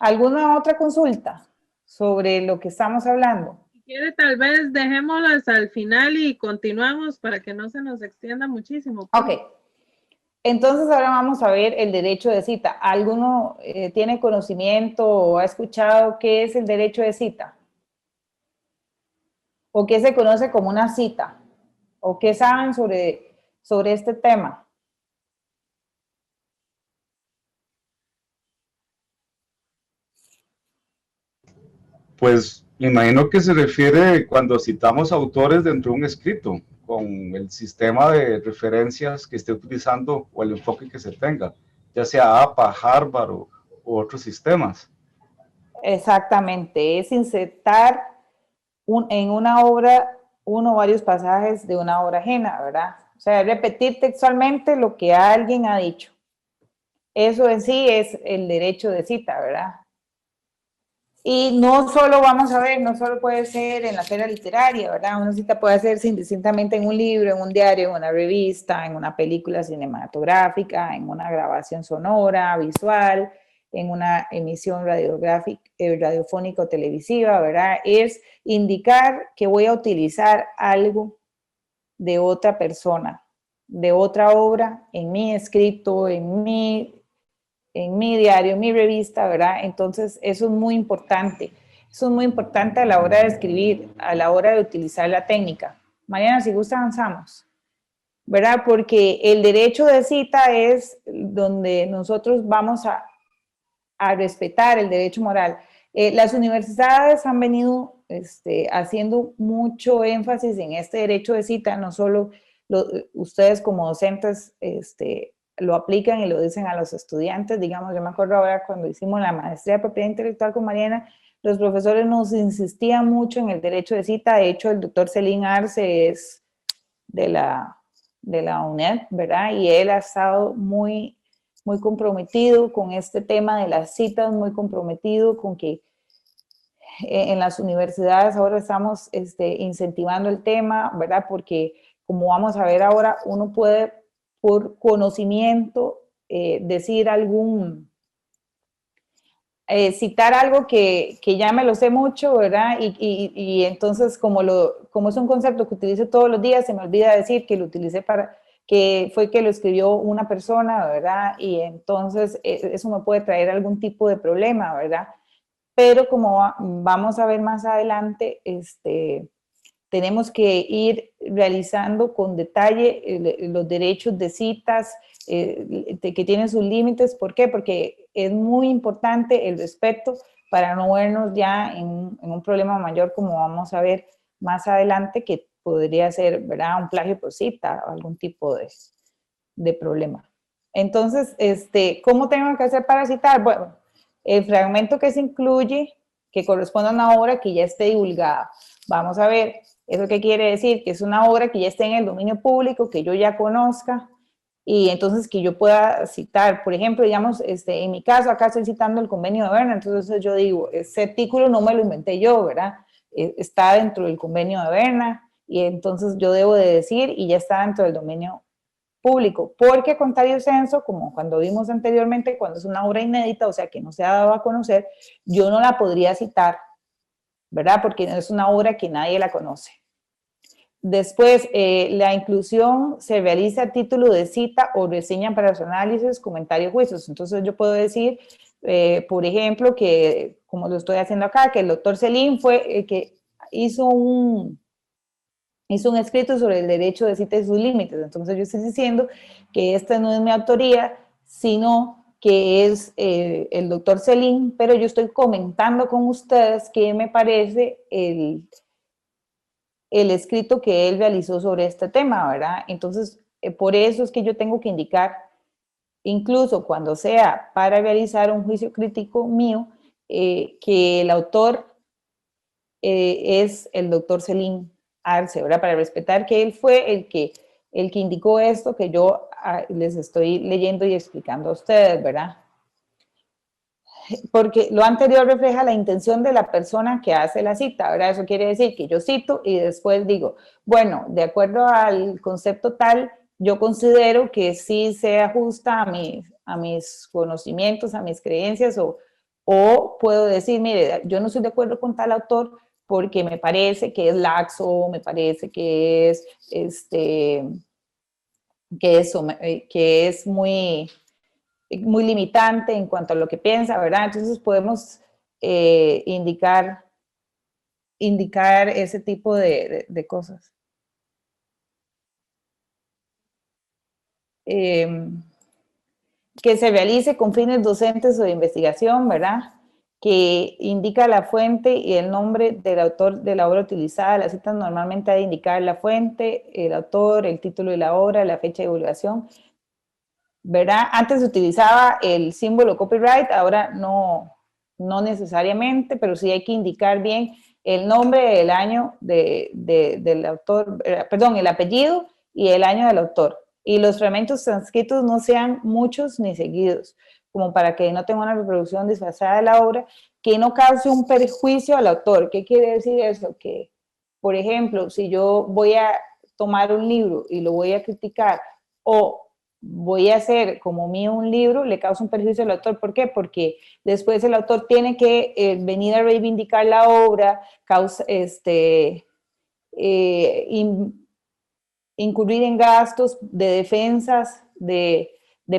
¿Alguna otra consulta sobre lo que estamos hablando? Si quiere, tal vez dejémoslas al final y continuamos para que no se nos extienda muchísimo. Ok. Entonces ahora vamos a ver el derecho de cita. ¿Alguno tiene conocimiento o ha escuchado qué es el derecho de cita? ¿O qué se conoce como una cita? ¿O qué saben sobre este tema? Pues me imagino que se refiere cuando citamos autores dentro de un escrito, con el sistema de referencias que esté utilizando o el enfoque que se tenga, ya sea APA, Harvard o otros sistemas. Exactamente, es insertar en una obra uno o varios pasajes de una obra ajena, ¿verdad? O sea, repetir textualmente lo que alguien ha dicho. Eso en sí es el derecho de cita, ¿verdad? Y no solo vamos a ver, no solo puede ser en la esfera literaria, ¿verdad? Una cita puede hacerse indistintamente en un libro, en un diario, en una revista, en una película cinematográfica, en una grabación sonora, visual, en una emisión radiográfica, radiofónica o televisiva, ¿verdad? Es indicar que voy a utilizar algo de otra persona, de otra obra, en mi escrito, en mi diario, en mi revista, ¿verdad? Entonces, eso es muy importante. Eso es muy importante a la hora de escribir, a la hora de utilizar la técnica. Mariana, si gusta, avanzamos, ¿verdad? Porque el derecho de cita es donde nosotros vamos a respetar el derecho moral. Las universidades han venido haciendo mucho énfasis en este derecho de cita, no solo ustedes como docentes lo aplican y lo dicen a los estudiantes. Digamos, yo me acuerdo ahora cuando hicimos la maestría de propiedad intelectual con Mariana, los profesores nos insistían mucho en el derecho de cita. De hecho, el doctor Celín Arce es de la UNED, ¿verdad? Y él ha estado muy comprometido con este tema de las citas, muy comprometido con que en las universidades ahora estamos incentivando el tema, ¿verdad? Porque como vamos a ver ahora, uno puede por conocimiento decir citar algo que ya me lo sé mucho, ¿verdad? Y entonces como es un concepto que utilizo todos los días, se me olvida decir que lo utilicé que fue que lo escribió una persona, ¿verdad? Y entonces eso me puede traer algún tipo de problema, ¿verdad? Pero como vamos a ver más adelante, tenemos que ir realizando con detalle los derechos de citas que tienen sus límites. ¿Por qué? Porque es muy importante el respeto para no vernos ya en un problema mayor, como vamos a ver más adelante, que podría ser, ¿verdad?, un plagio por cita o algún tipo de problema. Entonces, ¿cómo tengo que hacer para citar? Bueno, el fragmento que se incluye, que corresponde a una obra que ya esté divulgada. Vamos a ver, ¿eso qué quiere decir? Que es una obra que ya esté en el dominio público, que yo ya conozca, y entonces que yo pueda citar. Por ejemplo, digamos, en mi caso, acá estoy citando el convenio de Berna, entonces yo digo, ese artículo no me lo inventé yo, ¿verdad? Está dentro del convenio de Berna, y entonces yo debo de decir, y ya está dentro del dominio público, porque contrario censo, como cuando vimos anteriormente, cuando es una obra inédita, o sea, que no se ha dado a conocer, yo no la podría citar, ¿verdad? Porque es una obra que nadie la conoce. Después, la inclusión se realiza a título de cita o reseña para su análisis, comentario, juicios. Entonces, yo puedo decir, por ejemplo, que, como lo estoy haciendo acá, que el doctor Celín fue el que hizo un escrito sobre el derecho de cita y sus límites. Entonces, yo estoy diciendo que esta no es mi autoría, sino que es el doctor Celín, pero yo estoy comentando con ustedes qué me parece el escrito que él realizó sobre este tema, ¿verdad? Entonces, por eso es que yo tengo que indicar, incluso cuando sea para realizar un juicio crítico mío, que el autor es el doctor Celín Arce, ¿verdad? Para respetar que él fue el que indicó esto que yo les estoy leyendo y explicando a ustedes, ¿verdad? Porque lo anterior refleja la intención de la persona que hace la cita, ¿verdad? Eso quiere decir que yo cito y después digo, bueno, de acuerdo al concepto tal, yo considero que sí se ajusta a mis conocimientos, a mis creencias, o puedo decir, mire, yo no estoy de acuerdo con tal autor porque me parece que es laxo, me parece que es, que es muy, muy limitante en cuanto a lo que piensa, ¿verdad? Entonces podemos indicar ese tipo de cosas. Que se realice con fines docentes o de investigación, ¿verdad? Que indica la fuente y el nombre del autor de la obra utilizada. Las citas normalmente ha de indicar la fuente, el autor, el título de la obra, la fecha de divulgación, ¿verdad? Antes se utilizaba el símbolo copyright, ahora no necesariamente, pero sí hay que indicar bien el nombre, el año del autor, perdón, el apellido y el año del autor. Y los fragmentos transcritos no sean muchos ni seguidos, como para que no tenga una reproducción disfrazada de la obra, que no cause un perjuicio al autor. ¿Qué quiere decir eso? Que, por ejemplo, si yo voy a tomar un libro y lo voy a criticar, o voy a hacer como mío un libro, le causa un perjuicio al autor. ¿Por qué? Porque después el autor tiene que venir a reivindicar la obra, incurrir en gastos de defensas de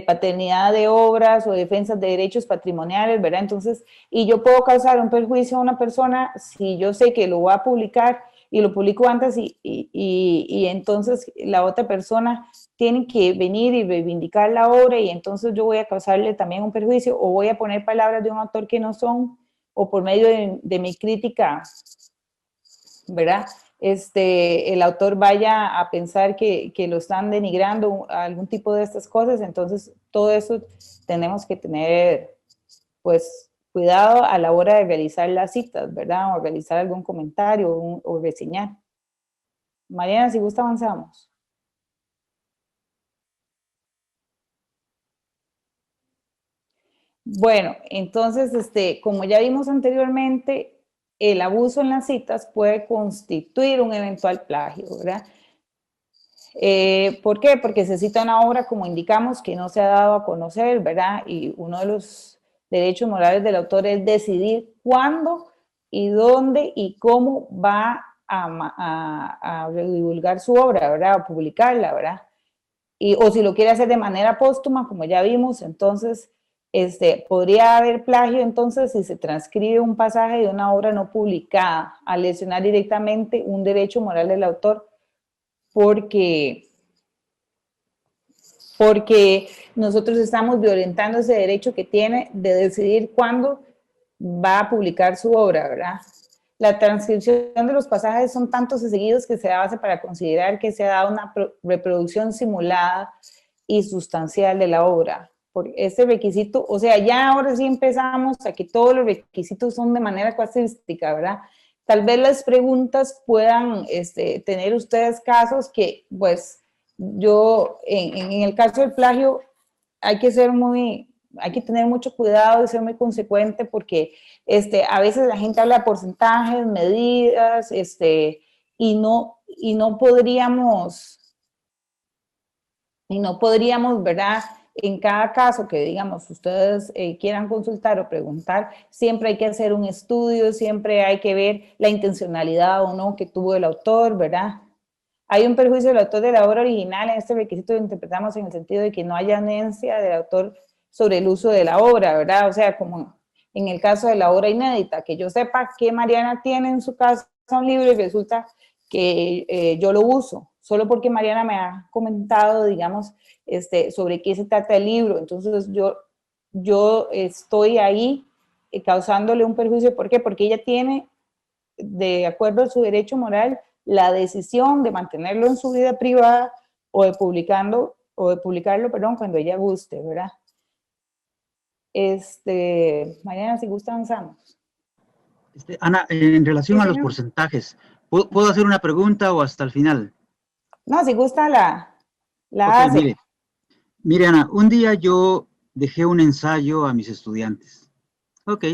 paternidad de obras o defensas de derechos patrimoniales, ¿verdad? Entonces, y yo puedo causar un perjuicio a una persona si yo sé que lo voy a publicar y lo publico antes y entonces la otra persona tiene que venir y reivindicar la obra y entonces yo voy a causarle también un perjuicio o voy a poner palabras de un autor que no son, o por medio de mi crítica, ¿verdad? El autor vaya a pensar que lo están denigrando, algún tipo de estas cosas. Entonces todo eso tenemos que tener pues cuidado a la hora de realizar las citas, ¿verdad? O realizar algún comentario o reseñar. Mariana, si gusta avanzamos. Bueno, entonces, como ya vimos anteriormente, el abuso en las citas puede constituir un eventual plagio, ¿verdad? ¿Por qué? Porque se cita una obra, como indicamos, que no se ha dado a conocer, ¿verdad? Y uno de los derechos morales del autor es decidir cuándo y dónde y cómo va a divulgar su obra, ¿verdad? A publicarla, ¿verdad? O si lo quiere hacer de manera póstuma, como ya vimos, entonces podría haber plagio entonces si se transcribe un pasaje de una obra no publicada, al lesionar directamente un derecho moral del autor, porque nosotros estamos violentando ese derecho que tiene de decidir cuándo va a publicar su obra, ¿verdad? La transcripción de los pasajes son tantos y seguidos que se da base para considerar que se ha dado una reproducción simulada y sustancial de la obra. Por ese requisito, o sea, ya ahora sí empezamos a que todos los requisitos son de manera casuística, ¿verdad? Tal vez las preguntas puedan tener ustedes casos que, pues, yo, en el caso del plagio, hay que tener mucho cuidado y ser muy consecuente porque a veces la gente habla de porcentajes, medidas, y no podríamos, ¿verdad? En cada caso que, digamos, ustedes quieran consultar o preguntar, siempre hay que hacer un estudio, siempre hay que ver la intencionalidad o no que tuvo el autor, ¿verdad? Hay un perjuicio del autor de la obra original. En este requisito lo interpretamos en el sentido de que no haya anencia del autor sobre el uso de la obra, ¿verdad? O sea, como en el caso de la obra inédita, que yo sepa que Mariana tiene en su casa un libro y resulta que yo lo uso, solo porque Mariana me ha comentado, digamos, sobre qué se trata el libro. Entonces yo estoy ahí causándole un perjuicio. ¿Por qué? Porque ella tiene, de acuerdo a su derecho moral, la decisión de mantenerlo en su vida privada o de publicarlo, perdón, cuando ella guste, ¿verdad? Mariana, si gusta avanzamos. Ana, en relación Sí, a los señor. porcentajes, ¿puedo hacer una pregunta o hasta el final? No, si gusta la Ok, hace. mire, Ana, un día yo dejé un ensayo a mis estudiantes. Ok,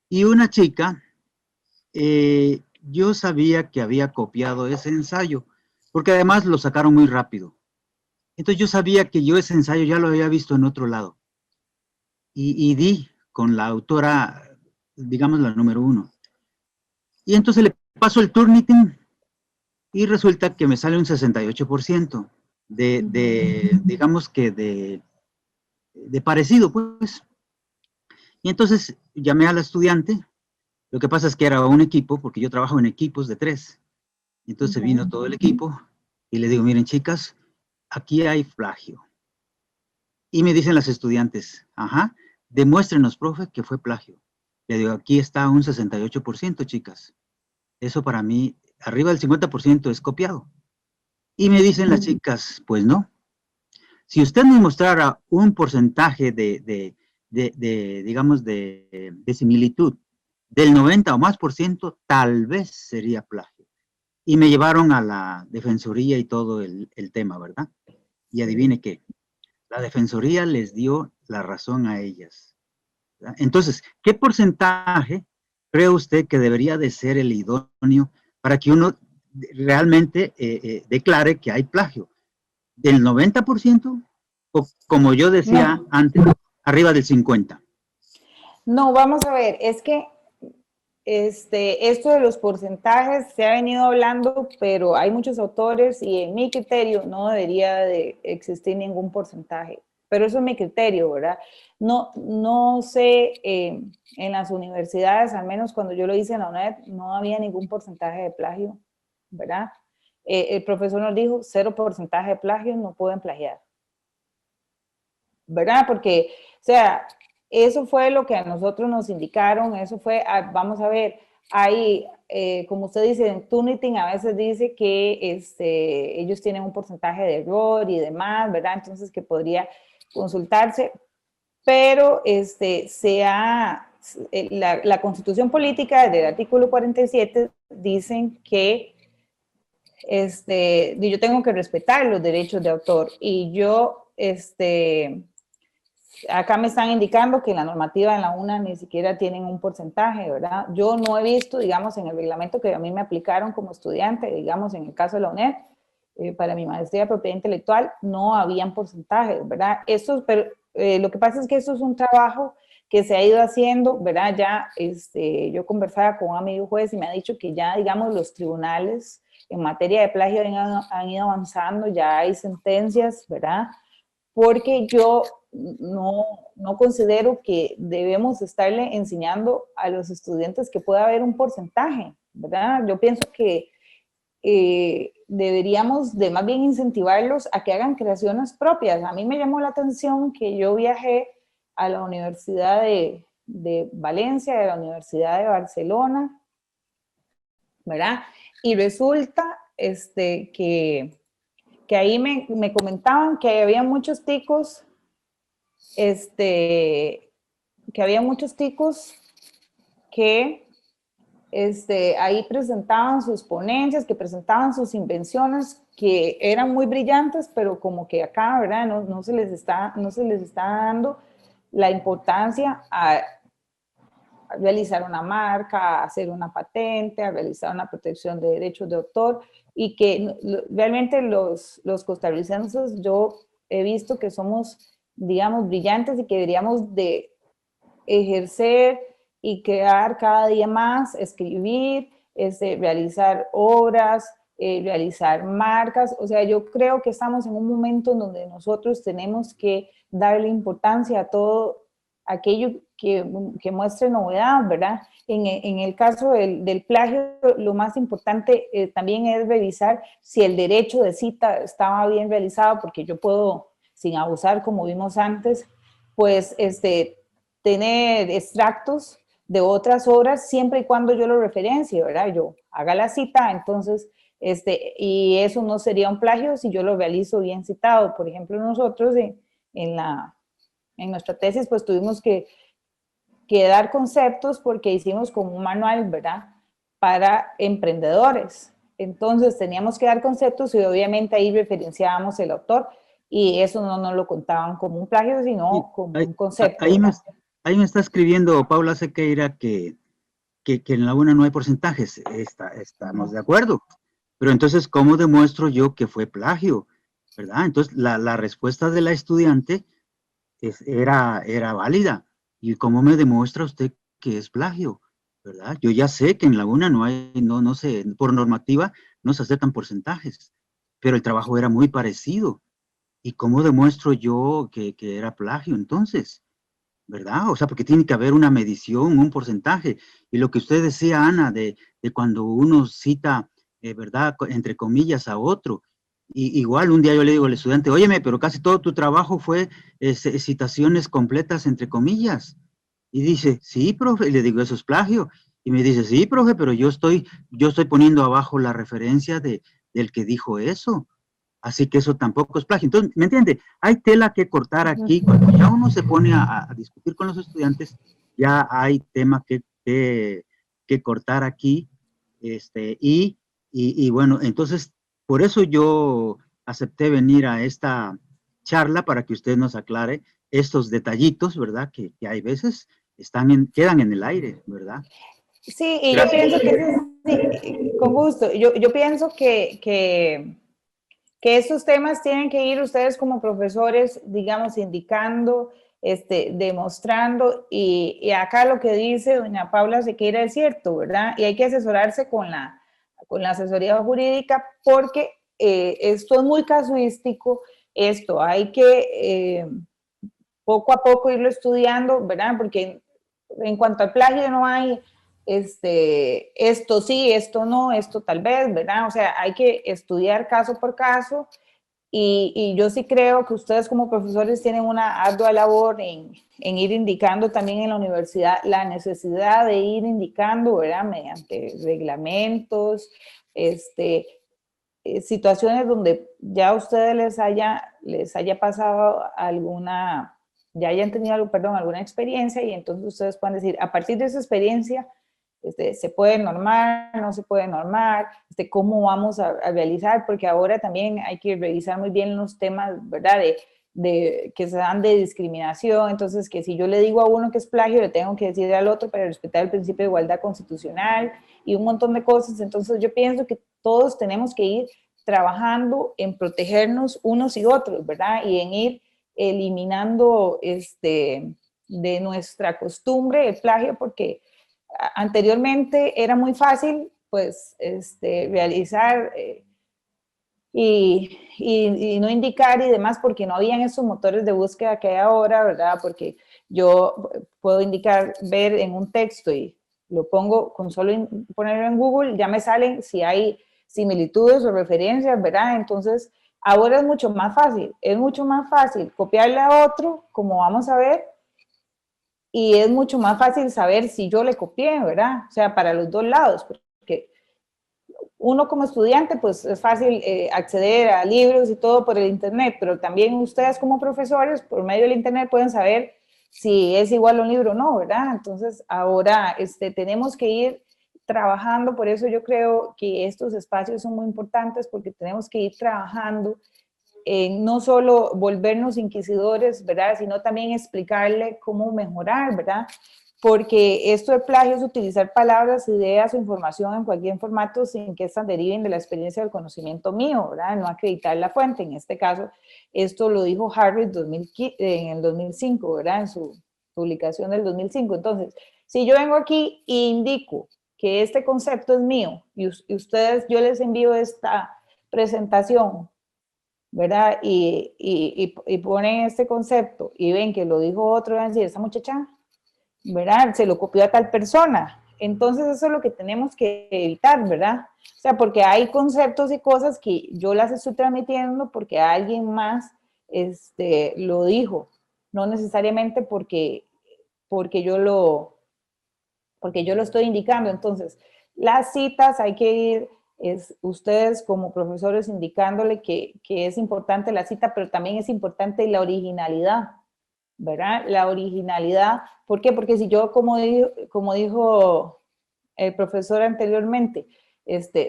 y una chica, yo sabía que había copiado ese ensayo, porque además lo sacaron muy rápido. Entonces yo sabía que yo ese ensayo ya lo había visto en otro lado. Y di con la autora, digamos, la número 1. Y entonces le paso el Turnitin y resulta que me sale un 68%, digamos que de parecido, pues. Y entonces llamé a la estudiante. Lo que pasa es que era un equipo, porque yo trabajo en equipos de 3. Entonces vino todo el equipo y le digo, miren chicas, aquí hay plagio. Y me dicen las estudiantes, ajá, demuéstrenos, profe, que fue plagio. Le digo, aquí está un 68%, chicas. Eso para mí, arriba del 50% es copiado. Y me dicen las chicas, pues no. Si usted me mostrara un porcentaje digamos, de similitud del 90 o más por ciento, tal vez sería plagio. Y me llevaron a la defensoría y todo el tema, ¿verdad? Y adivine qué, la defensoría les dio la razón a ellas, ¿verdad? Entonces, ¿qué porcentaje cree usted que debería de ser el idóneo para que uno realmente declare que hay plagio? ¿Del 90%? O como yo decía antes, arriba del 50%. No, vamos a ver, es que esto de los porcentajes se ha venido hablando, pero hay muchos autores y en mi criterio no debería de existir ningún porcentaje. Pero eso es mi criterio, ¿verdad? No sé, en las universidades, al menos cuando yo lo hice en la UNED, no había ningún porcentaje de plagio, ¿verdad? El profesor nos dijo, 0% de plagio, no pueden plagiar, ¿verdad? Porque, o sea, eso fue lo que a nosotros nos indicaron, eso fue, vamos a ver, hay, como usted dice, en Turnitin a veces dice que ellos tienen un porcentaje de error y demás, ¿verdad? Entonces que podría consultarse, pero la Constitución Política del artículo 47 dicen que yo tengo que respetar los derechos de autor y yo, acá me están indicando que la normativa en la UNA ni siquiera tienen un porcentaje, ¿verdad? Yo no he visto, digamos, en el reglamento que a mí me aplicaron como estudiante, digamos, en el caso de la UNED, para mi maestría de propiedad intelectual, no habían porcentajes, ¿verdad? Pero lo que pasa es que esto es un trabajo que se ha ido haciendo, ¿verdad? Ya, yo conversaba con un amigo juez y me ha dicho que ya, digamos, los tribunales en materia de plagio han ido avanzando, ya hay sentencias, ¿verdad? Porque yo no considero que debemos estarle enseñando a los estudiantes que pueda haber un porcentaje, ¿verdad? Yo pienso que deberíamos de más bien incentivarlos a que hagan creaciones propias. A mí me llamó la atención que yo viajé a la Universidad de Valencia, a la Universidad de Barcelona, ¿verdad? Y resulta que ahí me comentaban que había muchos ticos, que ahí presentaban sus ponencias, que presentaban sus invenciones, que eran muy brillantes, pero como que acá, ¿verdad? No se les está dando la importancia a realizar una marca, a hacer una patente, a realizar una protección de derechos de autor, y que realmente los costarricenses yo he visto que somos, digamos, brillantes y que deberíamos de ejercer y crear cada día más, escribir, realizar obras, realizar marcas. O sea, yo creo que estamos en un momento en donde nosotros tenemos que darle importancia a todo aquello que muestre novedad, ¿verdad? En el caso del plagio, lo más importante también es revisar si el derecho de cita estaba bien realizado, porque yo puedo, sin abusar, como vimos antes, pues tener extractos de otras obras siempre y cuando yo lo referencie, ¿verdad? Yo haga la cita, entonces, y eso no sería un plagio si yo lo realizo bien citado. Por ejemplo, nosotros en nuestra tesis, pues tuvimos que dar conceptos porque hicimos como un manual, ¿verdad? Para emprendedores. Entonces teníamos que dar conceptos y obviamente ahí referenciábamos el autor y eso no nos lo contaban como un plagio, sino como un concepto. Ahí me está escribiendo Paula Sequeira que en la UNA no hay porcentajes. Estamos de acuerdo. Pero entonces, ¿cómo demuestro yo que fue plagio? ¿Verdad? Entonces, la respuesta de la estudiante era válida. ¿Y cómo me demuestra usted que es plagio? ¿Verdad? Yo ya sé que en la UNA no sé, por normativa no se aceptan porcentajes. pero el trabajo era muy parecido. ¿Y cómo demuestro yo que era plagio entonces? ¿Verdad? O sea, porque tiene que haber una medición, un porcentaje. Y lo que usted decía, Ana, de cuando uno cita, ¿verdad? Entre comillas a otro. Y igual un día yo le digo al estudiante, óyeme, pero casi todo tu trabajo fue citaciones completas entre comillas. Y dice, sí, profe. Y le digo, eso es plagio. Y me dice, sí, profe, pero yo estoy poniendo abajo la referencia del que dijo eso. Así que eso tampoco es plagio. Entonces, ¿me entiende? Hay tela que cortar aquí. Cuando ya uno se pone a discutir con los estudiantes, ya hay tema que cortar aquí. Y bueno, entonces, por eso yo acepté venir a esta charla para que usted nos aclare estos detallitos, ¿verdad? Que hay veces quedan en el aire, ¿verdad? Sí, y yo Gracias. pienso que sí, con gusto, yo pienso que estos temas tienen que ir ustedes como profesores, digamos, indicando, demostrando, y acá lo que dice doña Paula Sequeira es cierto, ¿verdad? Y hay que asesorarse con la asesoría jurídica porque esto es muy casuístico, esto hay que poco a poco irlo estudiando, ¿verdad? Porque en cuanto al plagio no hay esto sí, esto no, esto tal vez, ¿verdad? O sea, hay que estudiar caso por caso y yo sí creo que ustedes como profesores tienen una ardua labor en ir indicando también en la universidad la necesidad de ir indicando, ¿verdad? Mediante reglamentos, situaciones donde ya a ustedes les haya pasado alguna, ya hayan tenido, perdón, alguna experiencia y entonces ustedes pueden decir, a partir de esa experiencia, se puede normar, no se puede normar, cómo vamos a realizar, porque ahora también hay que revisar muy bien los temas, ¿verdad? Que se dan de discriminación, entonces que si yo le digo a uno que es plagio, le tengo que decir al otro para respetar el principio de igualdad constitucional y un montón de cosas, entonces yo pienso que todos tenemos que ir trabajando en protegernos unos y otros, ¿verdad? Y en ir eliminando de nuestra costumbre el plagio, porque anteriormente era muy fácil, pues, realizar y no indicar y demás, porque no habían esos motores de búsqueda que hay ahora, ¿verdad? Porque yo puedo indicar, ver en un texto y lo pongo con solo ponerlo en Google, ya me salen si hay similitudes o referencias, ¿verdad? Entonces, ahora es mucho más fácil copiarle a otro, como vamos a ver, y es mucho más fácil saber si yo le copié, ¿verdad? O sea, para los dos lados, porque uno como estudiante, pues es fácil acceder a libros y todo por el internet, pero también ustedes como profesores, por medio del internet, pueden saber si es igual a un libro o no, ¿verdad? Entonces, ahora tenemos que ir trabajando, por eso yo creo que estos espacios son muy importantes, porque tenemos que ir trabajando no solo volvernos inquisidores, ¿verdad? Sino también explicarle cómo mejorar, ¿verdad? Porque esto de plagio es utilizar palabras, ideas o información en cualquier formato sin que estas deriven de la experiencia o del conocimiento mío, ¿verdad? No acreditar la fuente. En este caso, esto lo dijo Harvard en el 2005, ¿verdad? En su publicación del 2005. Entonces, si yo vengo aquí e indico que este concepto es mío y ustedes, yo les envío esta presentación, ¿verdad? Y ponen este concepto y ven que lo dijo otro, van a decir, esa muchacha, ¿verdad? Se lo copió a tal persona. Entonces eso es lo que tenemos que evitar, ¿verdad? O sea, porque hay conceptos y cosas que yo las estoy transmitiendo porque alguien más lo dijo, no necesariamente porque yo lo estoy indicando. Entonces, las citas hay que ir, ustedes como profesores indicándole que es importante la cita, pero también es importante la originalidad, ¿verdad? La originalidad, ¿por qué? Porque si yo, como dijo el profesor anteriormente,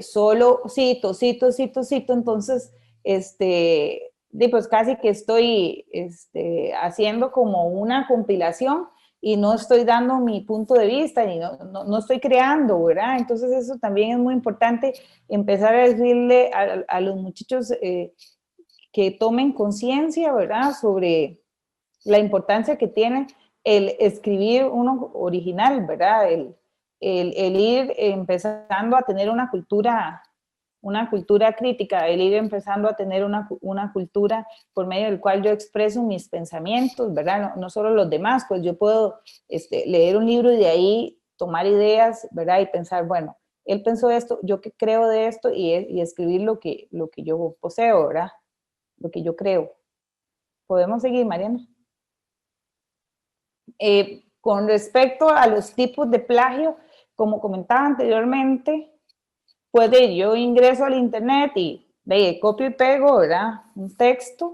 solo cito, entonces, pues casi que estoy haciendo como una compilación y no estoy dando mi punto de vista, y no estoy creando, ¿verdad? Entonces eso también es muy importante, empezar a decirle a los muchachos que tomen conciencia, ¿verdad? Sobre la importancia que tiene el escribir uno original, ¿verdad? El ir empezando a tener una cultura una cultura crítica, el ir empezando a tener una cultura por medio del cual yo expreso mis pensamientos, ¿verdad? No solo los demás, pues yo puedo leer un libro y de ahí tomar ideas, ¿verdad? Y pensar, bueno, él pensó esto, yo qué creo de esto y escribir lo que yo poseo, ¿verdad? Lo que yo creo. ¿Podemos seguir, Mariana? Con respecto a los tipos de plagio, como comentaba anteriormente, yo ingreso al internet y copio y pego, ¿verdad? Un texto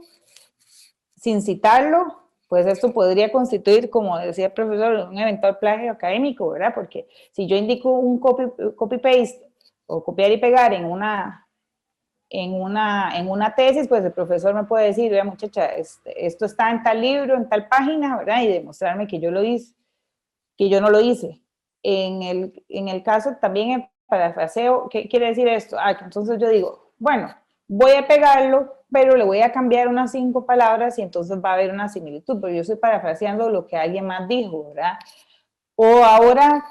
sin citarlo, pues esto podría constituir, como decía el profesor, un eventual plagio académico, ¿verdad? Porque si yo indico un copy-paste o copiar y pegar en una tesis, pues el profesor me puede decir, vea muchacha, esto está en tal libro, en tal página, ¿verdad? Y demostrarme que yo lo hice, que yo no lo hice. En el caso también el parafraseo, ¿qué quiere decir esto? Entonces yo digo, bueno, voy a pegarlo, pero le voy a cambiar unas 5 palabras y entonces va a haber una similitud, pero yo estoy parafraseando lo que alguien más dijo, ¿verdad? O ahora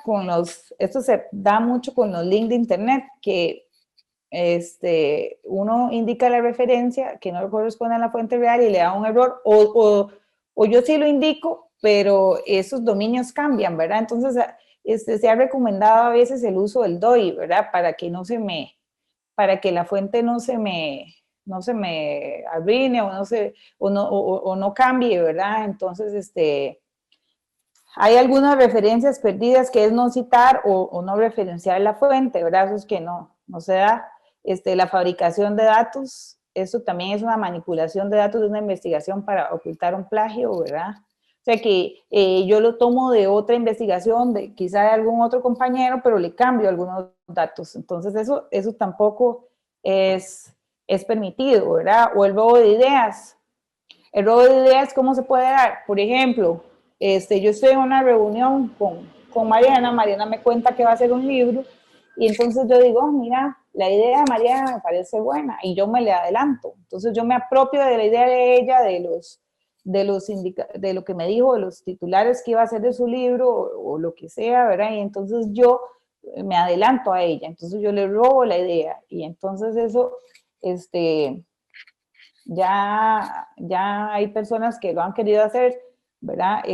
esto se da mucho con los links de internet, que uno indica la referencia que no corresponde a la fuente real y le da un error, o yo sí lo indico, pero esos dominios cambian, ¿verdad? Entonces, se ha recomendado a veces el uso del DOI, ¿verdad? Para que la fuente no se me arruine o no cambie, ¿verdad? Entonces, hay algunas referencias perdidas que es no citar o no referenciar la fuente, ¿verdad? Eso es que no se da. La fabricación de datos, eso también es una manipulación de datos de una investigación para ocultar un plagio, ¿verdad? O sea que yo lo tomo de otra investigación, quizá de algún otro compañero, pero le cambio algunos datos. Entonces eso tampoco es permitido, ¿verdad? O el robo de ideas. El robo de ideas, ¿cómo se puede dar? Por ejemplo, yo estoy en una reunión con Mariana me cuenta que va a hacer un libro, y entonces yo digo, mira, la idea de Mariana me parece buena, y yo me le adelanto. Entonces yo me apropio de la idea de ella, de lo que me dijo, de los titulares que iba a hacer de su libro, o lo que sea, ¿verdad? Y entonces yo me adelanto a ella, entonces yo le robo la idea, y entonces eso, ya hay personas que lo han querido hacer, ¿verdad?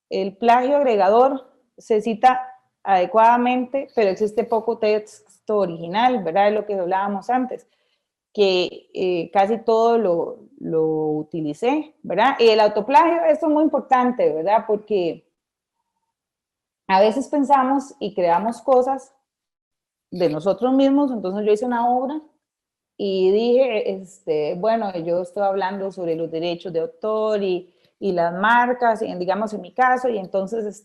El plagio agregador se cita adecuadamente, pero existe poco texto original, ¿verdad? Es lo que hablábamos antes, que casi todo lo utilicé, ¿verdad? Y el autoplagio, esto es muy importante, ¿verdad? Porque a veces pensamos y creamos cosas de nosotros mismos. Entonces yo hice una obra y dije, bueno, yo estoy hablando sobre los derechos de autor y las marcas, digamos en mi caso, y entonces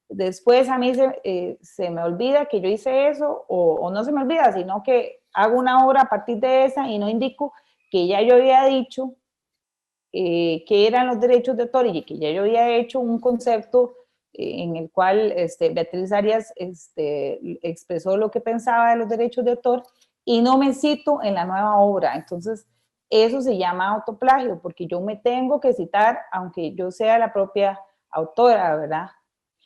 después a mí se me olvida que yo hice eso, o no se me olvida, sino que hago una obra a partir de esa y no indico que ya yo había dicho que eran los derechos de autor y que ya yo había hecho un concepto en el cual Beatriz Arias expresó lo que pensaba de los derechos de autor, y no me cito en la nueva obra. Entonces, eso se llama autoplagio, porque yo me tengo que citar, aunque yo sea la propia autora, ¿verdad?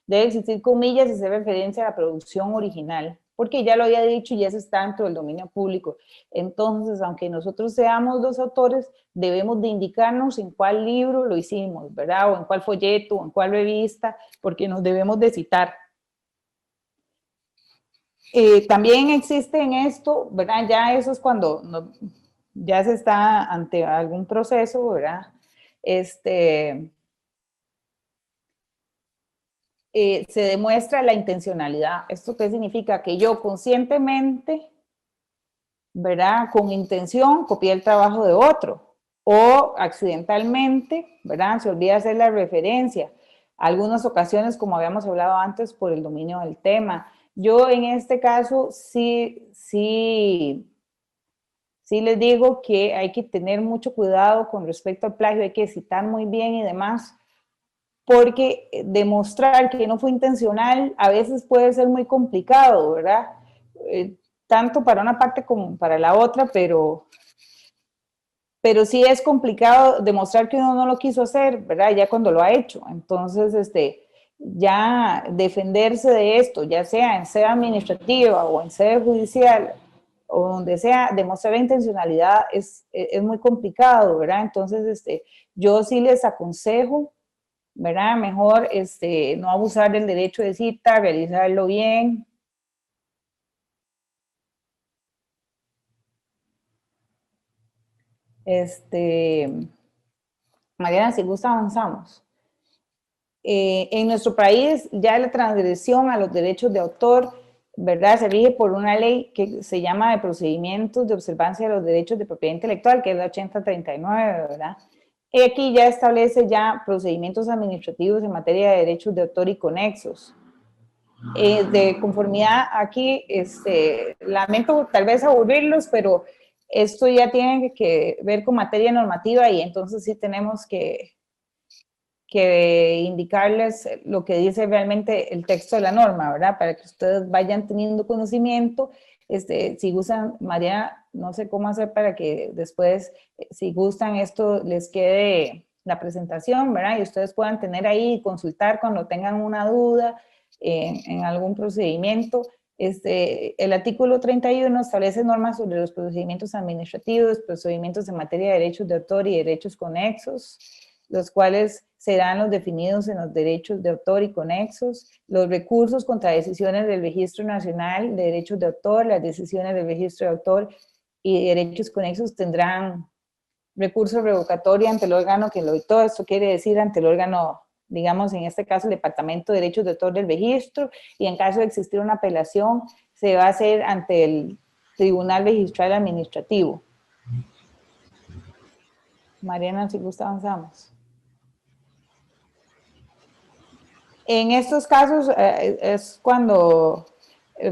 Debe existir comillas y hacer referencia a la producción original, porque ya lo había dicho y ya se está dentro del dominio público. Entonces, aunque nosotros seamos dos autores, debemos de indicarnos en cuál libro lo hicimos, ¿verdad? O en cuál folleto, o en cuál revista, porque nos debemos de citar. También existe en esto, ¿verdad? Ya eso es cuando ya se está ante algún proceso, ¿verdad? Se demuestra la intencionalidad. ¿Esto qué significa? Que yo conscientemente, ¿verdad? Con intención copié el trabajo de otro, o accidentalmente, ¿verdad? Se olvida hacer la referencia. Algunas ocasiones, como habíamos hablado antes, por el dominio del tema. Yo en este caso sí les digo que hay que tener mucho cuidado con respecto al plagio, hay que citar muy bien y demás, porque demostrar que no fue intencional a veces puede ser muy complicado, ¿verdad? Tanto para una parte como para la otra, pero sí es complicado demostrar que uno no lo quiso hacer, ¿verdad? Ya cuando lo ha hecho. Entonces, ya defenderse de esto, ya sea en sede administrativa o en sede judicial, o donde sea, demostrar la intencionalidad es muy complicado, ¿verdad? Entonces, yo sí les aconsejo, ¿verdad? Mejor no abusar del derecho de cita, realizarlo bien. Mariana, si gusta avanzamos. En nuestro país ya la transgresión a los derechos de autor, ¿verdad? Se rige por una ley que se llama de procedimientos de observancia de los derechos de propiedad intelectual, que es la 8039, ¿verdad? Y aquí ya establece ya procedimientos administrativos en materia de derechos de autor y conexos. De conformidad aquí, lamento tal vez aburrirlos, pero esto ya tiene que ver con materia normativa y entonces sí tenemos que indicarles lo que dice realmente el texto de la norma, ¿verdad? Para que ustedes vayan teniendo conocimiento. Si gustan, María, no sé cómo hacer para que después, si gustan, esto les quede la presentación, ¿verdad? Y ustedes puedan tener ahí y consultar cuando tengan una duda en algún procedimiento. El artículo 31 establece normas sobre los procedimientos administrativos, procedimientos en materia de derechos de autor y derechos conexos, los cuales serán los definidos en los derechos de autor y conexos, los recursos contra decisiones del Registro Nacional de Derechos de Autor, las decisiones del Registro de Autor y derechos conexos tendrán recurso revocatorio ante el órgano que lo dictó. Esto quiere decir ante el órgano, digamos, en este caso, el Departamento de Derechos de Autor del Registro, y en caso de existir una apelación, se va a hacer ante el Tribunal Registral Administrativo. Mariana, si gusta, avanzamos. En estos casos es cuando,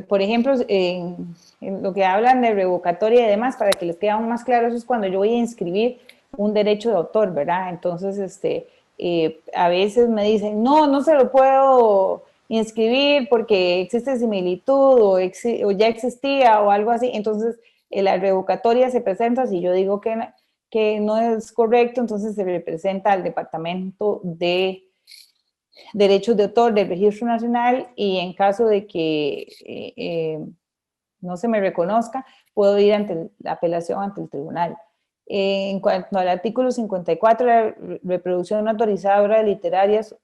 por ejemplo, en lo que hablan de revocatoria y demás, para que les quede aún más claro, eso es cuando yo voy a inscribir un derecho de autor, ¿verdad? Entonces, a veces me dicen, no se lo puedo inscribir porque existe similitud o ya existía o algo así. Entonces, la revocatoria se presenta, si yo digo que no es correcto, entonces se representa al Departamento de Derechos de Autor del Registro Nacional, y en caso de que no se me reconozca, puedo ir ante la apelación ante el tribunal. En cuanto al artículo 54, la reproducción no autorizada de obras literarias,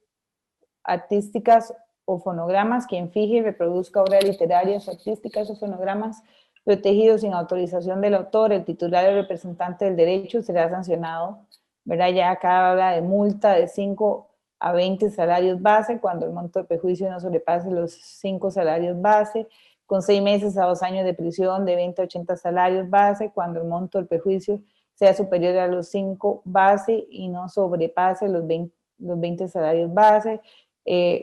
artísticas o fonogramas, quien fije y reproduzca obras literarias, artísticas o fonogramas protegidos sin autorización del autor, el titular o representante del derecho será sancionado, ¿verdad? Ya acá habla de multa de 5 a 20 salarios base cuando el monto de perjuicio no sobrepase los 5 salarios base, con 6 meses a 2 años de prisión de 20 a 80 salarios base cuando el monto del perjuicio sea superior a los 5 base y no sobrepase los 20 salarios base,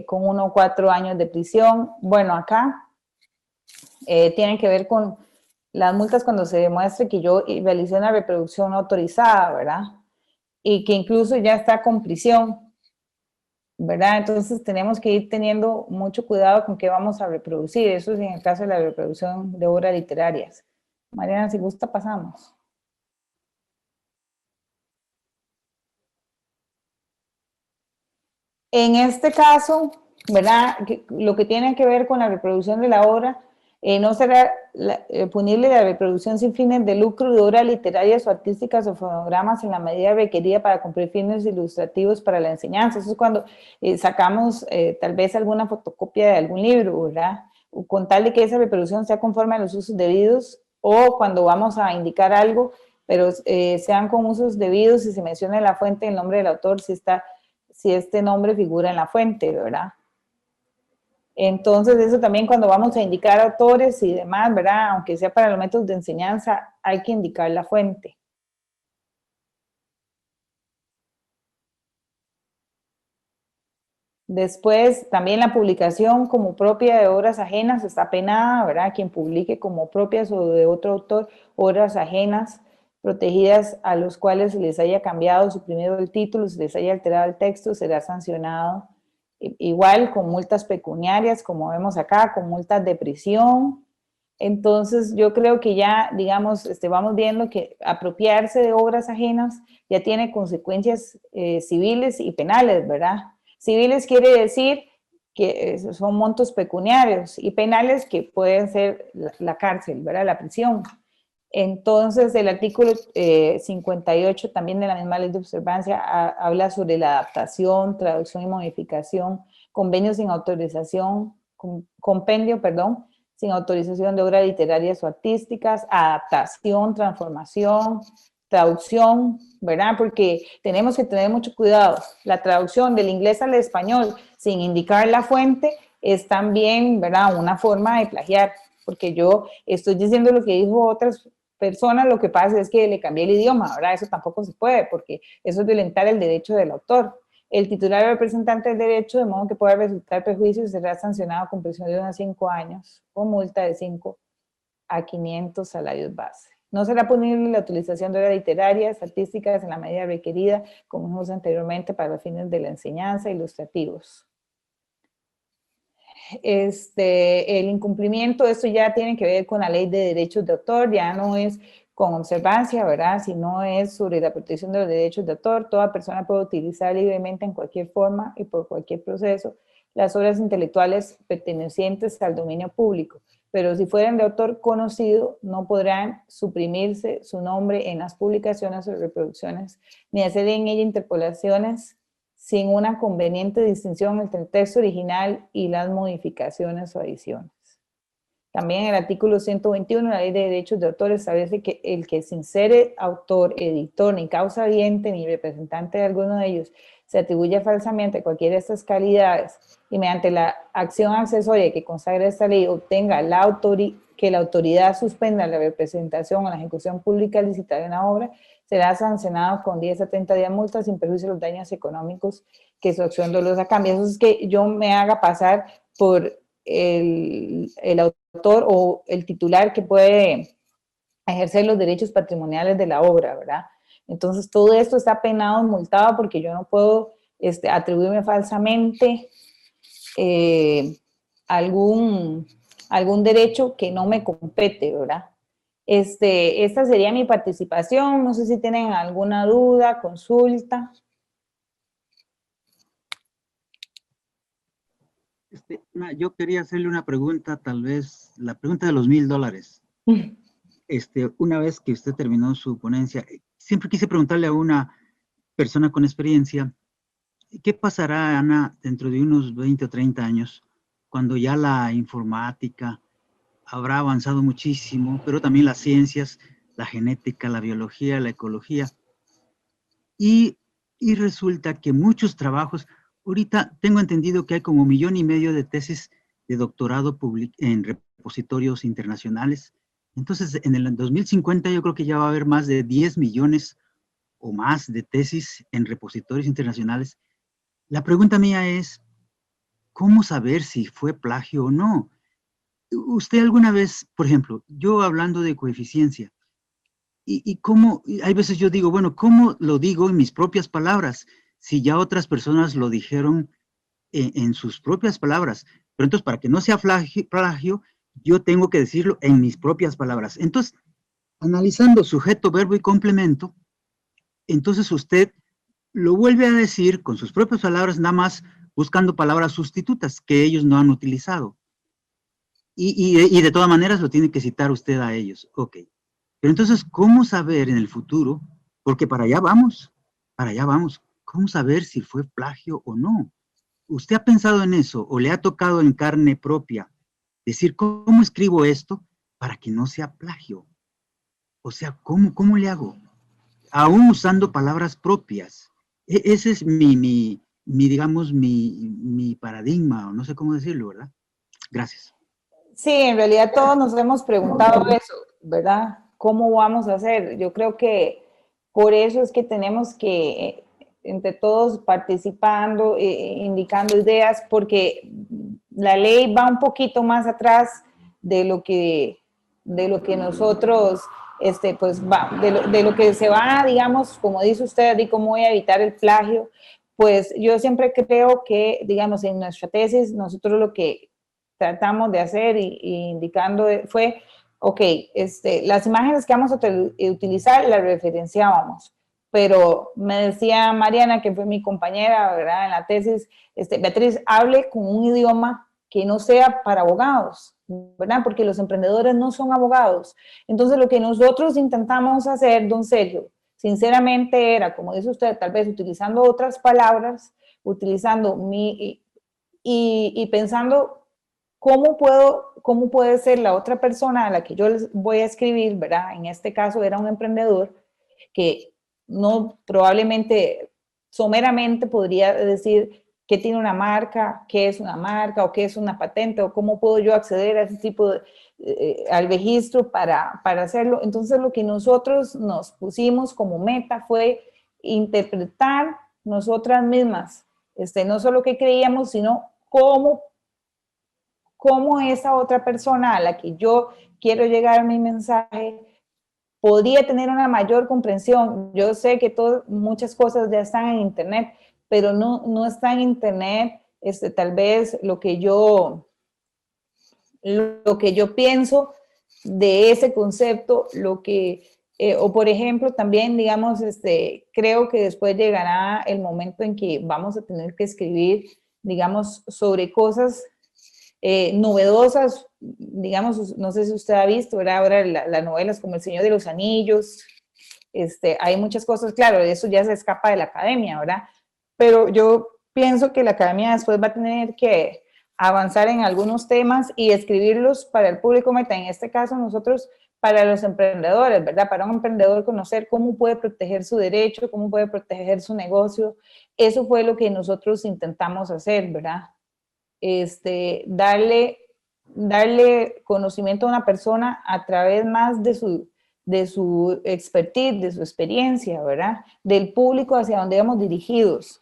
con 1 o 4 años de prisión. Bueno, acá tienen que ver con las multas cuando se demuestre que yo realicé una reproducción no autorizada, ¿verdad? Y que incluso ya está con prisión, ¿verdad? Entonces tenemos que ir teniendo mucho cuidado con qué vamos a reproducir. Eso es en el caso de la reproducción de obras literarias. Mariana, si gusta, pasamos. En este caso, ¿verdad? Lo que tiene que ver con la reproducción de la obra, no será punible la reproducción sin fines de lucro de obras literarias o artísticas o fonogramas en la medida requerida para cumplir fines ilustrativos para la enseñanza. Eso es cuando sacamos tal vez alguna fotocopia de algún libro, ¿verdad? O con tal de que esa reproducción sea conforme a los usos debidos, o cuando vamos a indicar algo, pero sean con usos debidos y se menciona en la fuente el nombre del autor, si este nombre figura en la fuente, ¿verdad? Entonces, eso también cuando vamos a indicar autores y demás, ¿verdad? Aunque sea para los métodos de enseñanza, hay que indicar la fuente. Después, también la publicación como propia de obras ajenas está penada, ¿verdad? Quien publique como propias o de otro autor obras ajenas protegidas a los cuales se les haya cambiado o suprimido el título, se les haya alterado el texto, será sancionado igual con multas pecuniarias, como vemos acá, con multas de prisión. Entonces, yo creo que ya, digamos, vamos viendo que apropiarse de obras ajenas ya tiene consecuencias civiles y penales, ¿verdad? Civiles quiere decir que son montos pecuniarios, y penales que pueden ser la cárcel, ¿verdad? La prisión. Entonces, el artículo 58 también de la misma ley de observancia habla sobre la adaptación, traducción y modificación, convenios sin autorización, compendio, perdón, sin autorización de obras literarias o artísticas, adaptación, transformación, traducción, ¿verdad? Porque tenemos que tener mucho cuidado. La traducción del inglés al español sin indicar la fuente es también, ¿verdad?, una forma de plagiar, porque yo estoy diciendo lo que dijo otras personas, lo que pasa es que le cambié el idioma, ¿verdad? Eso tampoco se puede, porque eso es violentar el derecho del autor. El titular representante del derecho, de modo que pueda resultar perjuicio, será sancionado con prisión de 1 a 5 años o multa de 5 a 500 salarios base. No será punible la utilización de obras literarias, artísticas en la medida requerida, como dijimos anteriormente, para los fines de la enseñanza, ilustrativos. El incumplimiento, esto ya tiene que ver con la ley de derechos de autor, ya no es con observancia, ¿verdad? Sino es sobre la protección de los derechos de autor. Toda persona puede utilizar libremente en cualquier forma y por cualquier proceso las obras intelectuales pertenecientes al dominio público, pero si fueran de autor conocido, no podrán suprimirse su nombre en las publicaciones o reproducciones, ni hacer en ella interpolaciones sin una conveniente distinción entre el texto original y las modificaciones o adiciones. También el artículo 121 de la Ley de Derechos de Autor establece que el que sin ser autor, editor, ni causa habiente, ni representante de alguno de ellos, se atribuye falsamente cualquiera de estas calidades y mediante la acción accesoria que consagre esta ley obtenga que la autoridad suspenda la representación o la ejecución pública licitada de una obra, será sancionado con 10 a 30 días multa sin perjuicio de los daños económicos que su acción dolosa cambia. Eso es que yo me haga pasar por el autor o el titular que puede ejercer los derechos patrimoniales de la obra, ¿verdad? Entonces, todo esto está penado, multado, porque yo no puedo atribuirme falsamente algún derecho que no me compete, ¿verdad? Esta sería mi participación. No sé si tienen alguna duda, consulta. Yo quería hacerle una pregunta, tal vez la pregunta de los $1000. Una vez que usted terminó su ponencia, siempre quise preguntarle a una persona con experiencia, ¿qué pasará, Ana, dentro de unos 20 o 30 años, cuando ya la informática habrá avanzado muchísimo, pero también las ciencias, la genética, la biología, la ecología, y resulta que muchos trabajos, ahorita tengo entendido que hay como 1,5 millones de tesis de doctorado en repositorios internacionales. Entonces, en el 2050 yo creo que ya va a haber más de 10 millones o más de tesis en repositorios internacionales. La pregunta mía es, ¿cómo saber si fue plagio o no? Usted alguna vez, por ejemplo, yo hablando de coeficiencia, y cómo, hay veces yo digo, bueno, ¿cómo lo digo en mis propias palabras? Si ya otras personas lo dijeron en sus propias palabras. Pero entonces, para que no sea plagio, yo tengo que decirlo en mis propias palabras. Entonces, analizando sujeto, verbo y complemento, entonces usted lo vuelve a decir con sus propias palabras, nada más buscando palabras sustitutas que ellos no han utilizado. Y de todas maneras lo tiene que citar usted a ellos. Ok. Pero entonces, ¿cómo saber en el futuro? Porque para allá vamos. ¿Cómo saber si fue plagio o no? ¿Usted ha pensado en eso o le ha tocado en carne propia decir, ¿cómo escribo esto para que no sea plagio? O sea, ¿cómo le hago? Aún usando palabras propias. Ese es digamos, mi paradigma, o no sé cómo decirlo, ¿verdad? Gracias. Sí, en realidad todos nos hemos preguntado eso, ¿verdad? ¿Cómo vamos a hacer? Yo creo que por eso es que tenemos que, entre todos participando, indicando ideas, porque la ley va un poquito más atrás de lo que nosotros, pues de lo que se va, digamos, como dice usted, de cómo voy a evitar el plagio. Pues yo siempre creo que, digamos, en nuestra tesis, nosotros lo que tratamos de hacer y indicando fue, ok, las imágenes que vamos a utilizar las referenciábamos, pero me decía Mariana, que fue mi compañera, ¿verdad?, en la tesis, Beatriz, hable con un idioma que no sea para abogados, ¿verdad? Porque los emprendedores no son abogados. Entonces, lo que nosotros intentamos hacer, don Sergio, sinceramente era, como dice usted, tal vez utilizando otras palabras, utilizando y pensando cómo puede ser la otra persona a la que yo les voy a escribir, ¿verdad? En este caso era un emprendedor que no probablemente someramente podría decir qué tiene una marca, qué es una marca o qué es una patente o cómo puedo yo acceder a ese tipo de, al registro para hacerlo. Entonces lo que nosotros nos pusimos como meta fue interpretar nosotras mismas, no solo qué creíamos, sino cómo esa otra persona a la que yo quiero llegar mi mensaje podría tener una mayor comprensión. Yo sé que muchas cosas ya están en Internet, pero no está en Internet tal vez lo que yo pienso de ese concepto, o por ejemplo, también, digamos, creo que después llegará el momento en que vamos a tener que escribir, digamos, sobre cosas novedosas, digamos, no sé si usted ha visto, ¿verdad? Ahora las novelas como El Señor de los Anillos, hay muchas cosas, claro, eso ya se escapa de la academia, ¿verdad? Pero yo pienso que la academia después va a tener que avanzar en algunos temas y escribirlos para el público meta, en este caso nosotros para los emprendedores, ¿verdad? Para un emprendedor conocer cómo puede proteger su derecho, cómo puede proteger su negocio. Eso fue lo que nosotros intentamos hacer, ¿verdad? Darle conocimiento a una persona a través más de su expertise, de su experiencia, ¿verdad? Del público hacia donde vamos dirigidos.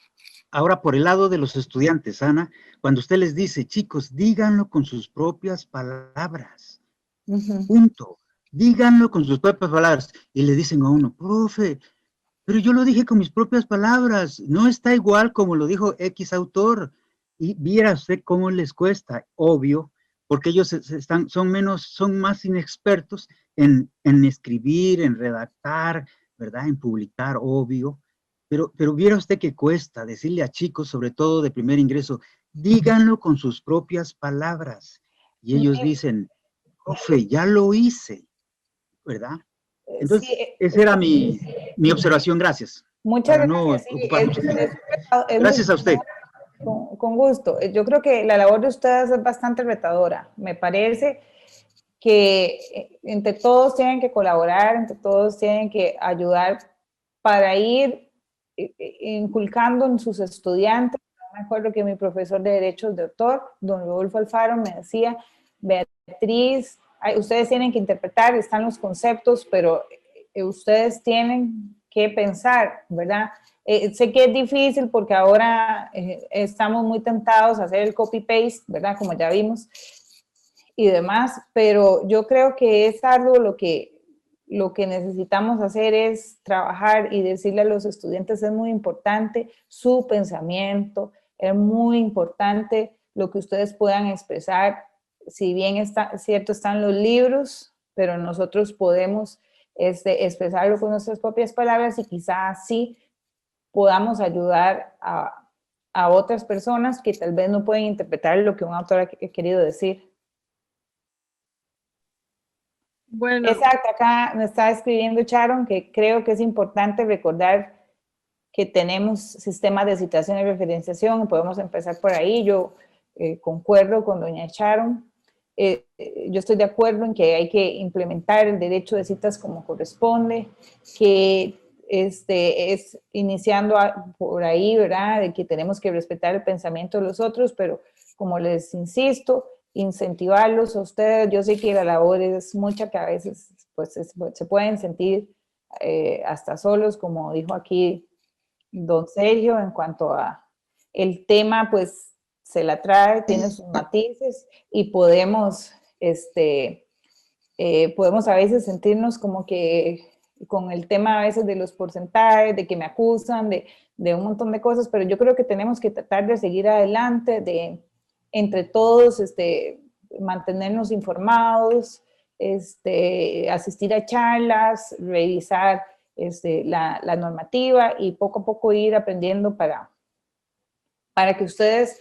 Ahora, por el lado de los estudiantes, Ana, cuando usted les dice, chicos, díganlo con sus propias palabras, punto, díganlo con sus propias palabras, y le dicen a uno, profe, pero yo lo dije con mis propias palabras, no está igual como lo dijo X autor, y viera usted cómo les cuesta, obvio, porque ellos son más inexpertos en escribir, en redactar, ¿verdad? En publicar, obvio. Pero viera usted que cuesta decirle a chicos, sobre todo de primer ingreso, díganlo con sus propias palabras. Y ellos dicen, profe, ya lo hice, ¿verdad? Entonces, Sí, esa era mi observación, gracias. muchas Para no gracias. Sí, ocupar mucho tiempo. es muy, Gracias a usted. con gusto. Yo creo que la labor de ustedes es bastante retadora. Me parece que entre todos tienen que colaborar, entre todos tienen que ayudar para ir inculcando en sus estudiantes. Me acuerdo que mi profesor de Derechos de Autor, don Rodolfo Alfaro, me decía, Beatriz, ustedes tienen que interpretar, están los conceptos, pero ustedes tienen que pensar, ¿verdad? Sé que es difícil porque ahora estamos muy tentados a hacer el copy-paste, ¿verdad? Como ya vimos, y demás, pero yo creo que es algo lo que necesitamos hacer es trabajar y decirle a los estudiantes, es muy importante su pensamiento, es muy importante lo que ustedes puedan expresar, si bien está cierto, están los libros, pero nosotros podemos expresarlo con nuestras propias palabras y quizás sí podamos ayudar a otras personas que tal vez no pueden interpretar lo que un autor ha querido decir. Bueno, Exacto, acá me está escribiendo Sharon que creo que es importante recordar que tenemos sistemas de citación y referenciación, podemos empezar por ahí. Yo concuerdo con doña Sharon. Yo estoy de acuerdo en que hay que implementar el derecho de citas como corresponde, que es iniciando por ahí, ¿verdad? De que tenemos que respetar el pensamiento de los otros, pero como les insisto, incentivarlos a ustedes. Yo sé que la labor es mucha, que a veces pues, se pueden sentir hasta solos, como dijo aquí don Sergio, en cuanto a el tema, pues se la trae, tiene sus matices y podemos a veces sentirnos como que con el tema a veces de los porcentajes, de que me acusan, de un montón de cosas, pero yo creo que tenemos que tratar de seguir adelante, de entre todos mantenernos informados, asistir a charlas, revisar la normativa y poco a poco ir aprendiendo para que ustedes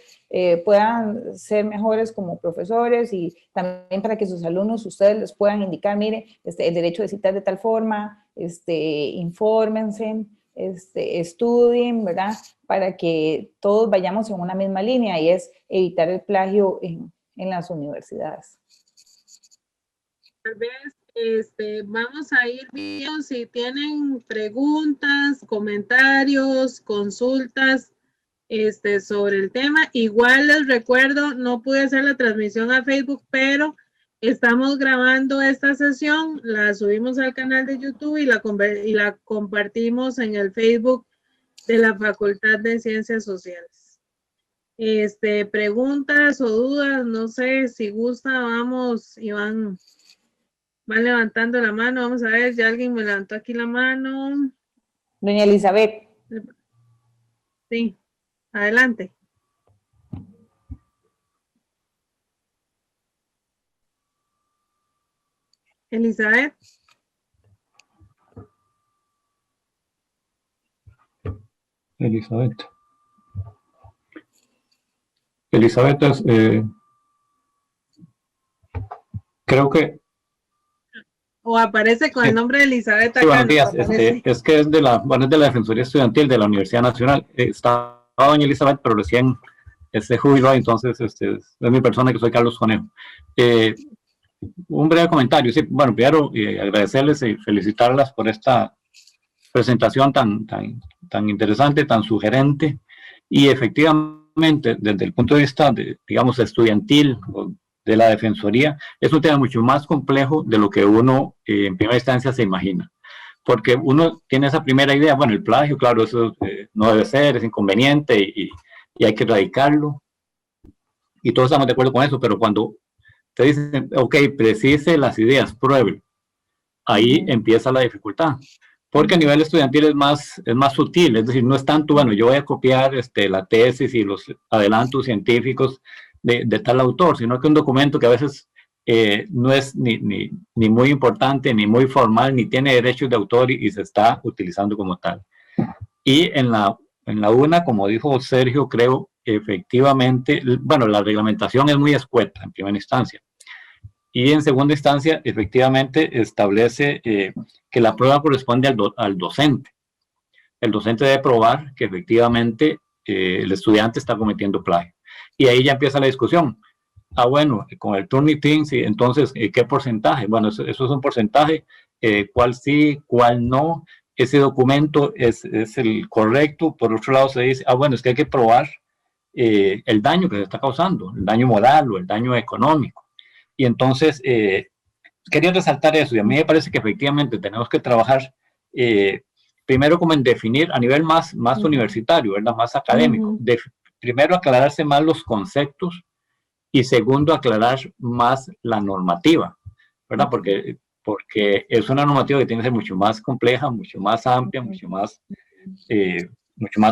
puedan ser mejores como profesores y también para que sus alumnos, ustedes les puedan indicar, mire, el derecho de citar de tal forma, infórmense, estudien, ¿verdad? Para que todos vayamos en una misma línea y es evitar el plagio en las universidades. Tal vez vamos a ir viendo si tienen preguntas, comentarios, consultas sobre el tema. Igual les recuerdo, no pude hacer la transmisión a Facebook, pero estamos grabando esta sesión, la subimos al canal de YouTube y la compartimos en el Facebook de la Facultad de Ciencias Sociales. Preguntas o dudas, no sé si gusta, vamos, Iván. Van levantando la mano, vamos a ver, ya alguien me levantó aquí la mano. Doña Elizabeth. Sí, adelante. Elizabeth. Elizabeth es, creo que... O aparece con el nombre de Elizabeth acá. Sí, buenos días. No es que es de la Defensoría Estudiantil de la Universidad Nacional. Está doña Elizabeth, pero recién jubiló, entonces es mi persona, que soy Carlos Conejo. Un breve comentario. Sí, bueno, primero agradecerles y felicitarlas por esta presentación tan interesante, tan sugerente, y efectivamente, desde el punto de vista, digamos, estudiantil, de la Defensoría, es un tema mucho más complejo de lo que uno en primera instancia se imagina. Porque uno tiene esa primera idea, bueno, el plagio, claro, eso no debe ser, es inconveniente y hay que erradicarlo. Y todos estamos de acuerdo con eso, pero cuando te dicen, ok, precise las ideas, pruebe, ahí empieza la dificultad. Porque a nivel estudiantil es más sutil, es decir, no es tanto, bueno, yo voy a copiar la tesis y los adelantos científicos de tal autor, sino que un documento que a veces no es ni muy importante, ni muy formal, ni tiene derechos de autor y se está utilizando como tal. Y en la UNA, como dijo Sergio, creo efectivamente, bueno, la reglamentación es muy escueta en primera instancia. Y en segunda instancia, efectivamente, establece que la prueba corresponde al docente. El docente debe probar que efectivamente el estudiante está cometiendo plagio. Y ahí ya empieza la discusión. Ah, bueno, con el Turnitin, sí, entonces, ¿qué porcentaje? Bueno, eso es un porcentaje, cuál sí, cuál no. Ese documento es el correcto. Por otro lado, se dice, ah, bueno, es que hay que probar el daño que se está causando, el daño moral o el daño económico. Y entonces, quería resaltar eso, y a mí me parece que efectivamente tenemos que trabajar primero como en definir a nivel más universitario, ¿verdad? Más académico. Primero aclararse más los conceptos y segundo aclarar más la normativa, ¿verdad? Porque es una normativa que tiene que ser mucho más compleja, mucho más amplia, mucho más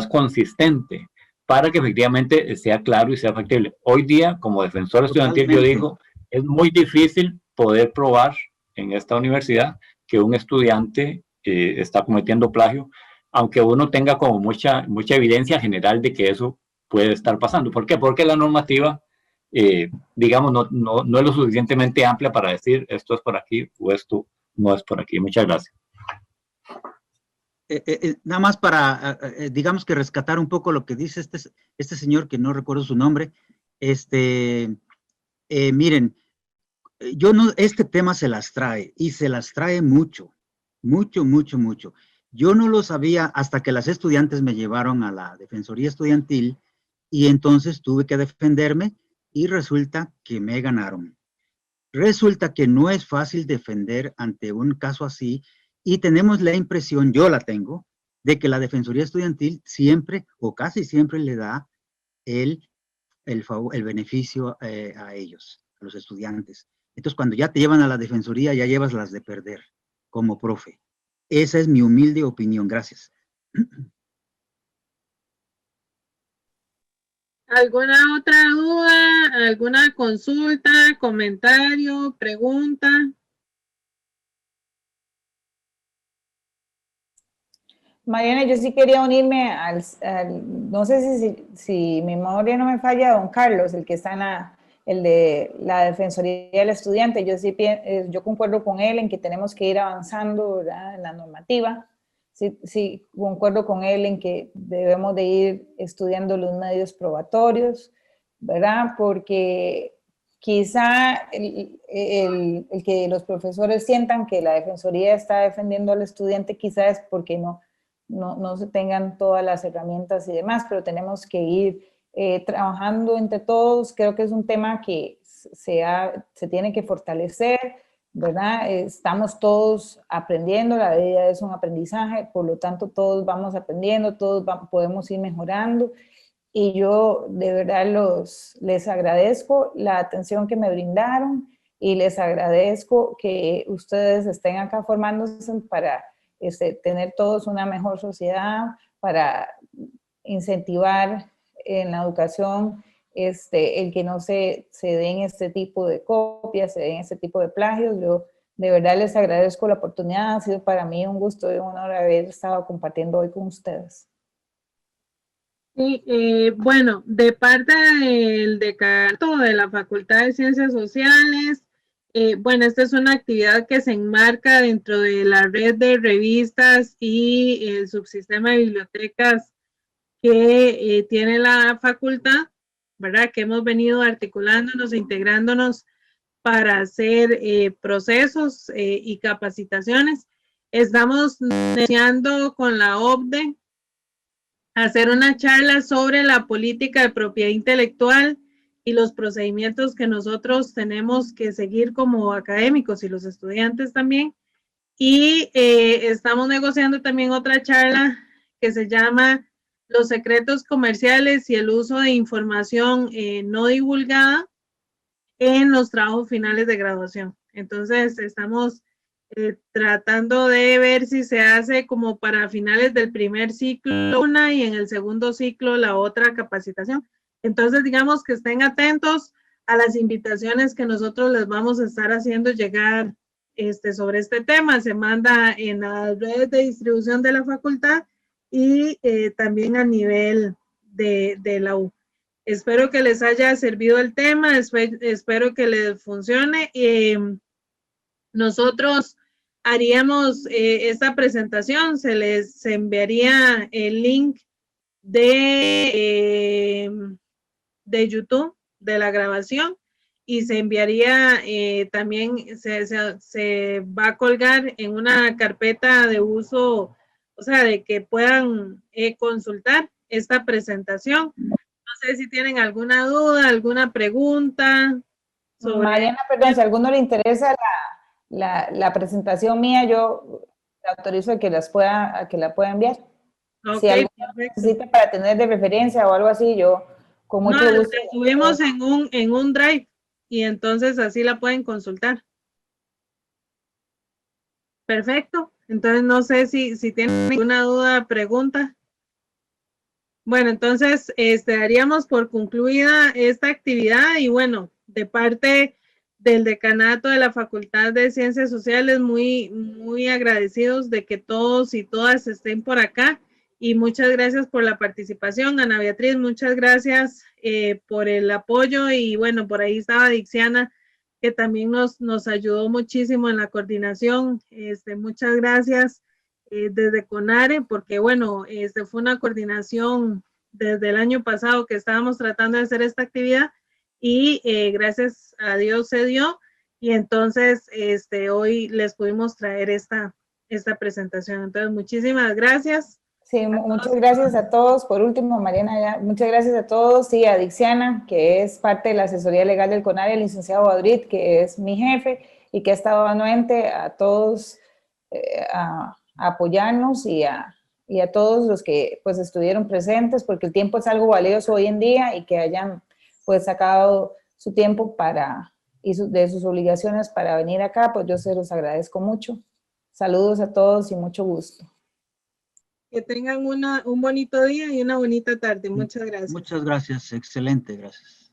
consistente, para que efectivamente sea claro y sea factible. Hoy día, como defensor estudiantil, yo digo, es muy difícil poder probar en esta universidad que un estudiante está cometiendo plagio, aunque uno tenga como mucha evidencia general de que eso puede estar pasando. ¿Por qué? Porque la normativa, digamos, no es lo suficientemente amplia para decir esto es por aquí o esto no es por aquí. Muchas gracias. Nada más para, digamos que rescatar un poco lo que dice este señor, que no recuerdo su nombre. Miren, este tema se las trae, y se las trae mucho. Yo no lo sabía hasta que las estudiantes me llevaron a la Defensoría Estudiantil, y entonces tuve que defenderme, y resulta que me ganaron. Resulta que no es fácil defender ante un caso así, y tenemos la impresión, yo la tengo, de que la Defensoría Estudiantil siempre o casi siempre le da el beneficio a ellos, a los estudiantes. Entonces, cuando ya te llevan a la Defensoría, ya llevas las de perder como profe. Esa es mi humilde opinión. Gracias. ¿Alguna otra duda? ¿Alguna consulta, comentario, pregunta? Mariana, yo sí quería unirme no sé si mi memoria no me falla, don Carlos, el que está el de la Defensoría del Estudiante. Yo concuerdo con él en que tenemos que ir avanzando, ¿verdad?, en la normativa. Sí, concuerdo con él en que debemos de ir estudiando los medios probatorios, ¿verdad? Porque quizá el que los profesores sientan que la Defensoría está defendiendo al estudiante, quizá es porque no se tengan todas las herramientas y demás, pero tenemos que ir trabajando entre todos. Creo que es un tema que se tiene que fortalecer, ¿verdad? Estamos todos aprendiendo, la vida es un aprendizaje, por lo tanto todos vamos aprendiendo, podemos ir mejorando, y yo de verdad les agradezco la atención que me brindaron y les agradezco que ustedes estén acá formándose para tener todos una mejor sociedad, para incentivar en la educación el que no se den este tipo de copias, se den este tipo de plagios. Yo de verdad les agradezco la oportunidad, ha sido para mí un gusto y un honor haber estado compartiendo hoy con ustedes. Sí, bueno, de parte del decanato de la Facultad de Ciencias Sociales, bueno, esta es una actividad que se enmarca dentro de la red de revistas y el subsistema de bibliotecas que tiene la facultad, ¿verdad? Que hemos venido articulándonos, integrándonos para hacer procesos y capacitaciones. Estamos negociando con la OCDE hacer una charla sobre la política de propiedad intelectual y los procedimientos que nosotros tenemos que seguir como académicos y los estudiantes también. Y estamos negociando también otra charla que se llama Los secretos comerciales y el uso de información no divulgada en los trabajos finales de graduación. Entonces, estamos tratando de ver si se hace como para finales del primer ciclo una y en el segundo ciclo la otra capacitación. Entonces, digamos que estén atentos a las invitaciones que nosotros les vamos a estar haciendo llegar sobre este tema. Se manda en las redes de distribución de la facultad y también a nivel de la U. Espero que les haya servido el tema, espero que les funcione. Nosotros haríamos esta presentación, se enviaría el link de YouTube de la grabación y se enviaría también, se va a colgar en una carpeta de uso, o sea, de que puedan consultar esta presentación. No sé si tienen alguna duda, alguna pregunta. Mariana, perdón, si a alguno le interesa la presentación mía, yo le autorizo a que la pueda enviar. Okay, si alguno necesita para tener de referencia o algo así, yo con mucho gusto. La subimos en un drive y entonces así la pueden consultar. Perfecto. Entonces no sé si tienen alguna duda, pregunta. Bueno, entonces daríamos por concluida esta actividad y bueno, de parte del decanato de la Facultad de Ciencias Sociales, muy agradecidos de que todos y todas estén por acá y muchas gracias por la participación. Ana Beatriz, muchas gracias por el apoyo y bueno, por ahí estaba Dixiana, que también nos ayudó muchísimo en la coordinación. Muchas gracias desde CONARE, porque bueno, fue una coordinación desde el año pasado que estábamos tratando de hacer esta actividad y gracias a Dios se dio y entonces hoy les pudimos traer esta presentación. Entonces, muchísimas gracias. Sí, muchas gracias a todos. Por último, Mariana, muchas gracias a todos. Sí, a Dixiana, que es parte de la asesoría legal del CONARE, al licenciado Badrit, que es mi jefe y que ha estado anuente, a todos a apoyarnos y a todos los que pues estuvieron presentes, porque el tiempo es algo valioso hoy en día y que hayan pues sacado su tiempo de sus obligaciones para venir acá, pues yo se los agradezco mucho. Saludos a todos y mucho gusto. Que tengan un bonito día y una bonita tarde. Muchas gracias. Muchas gracias, excelente, gracias.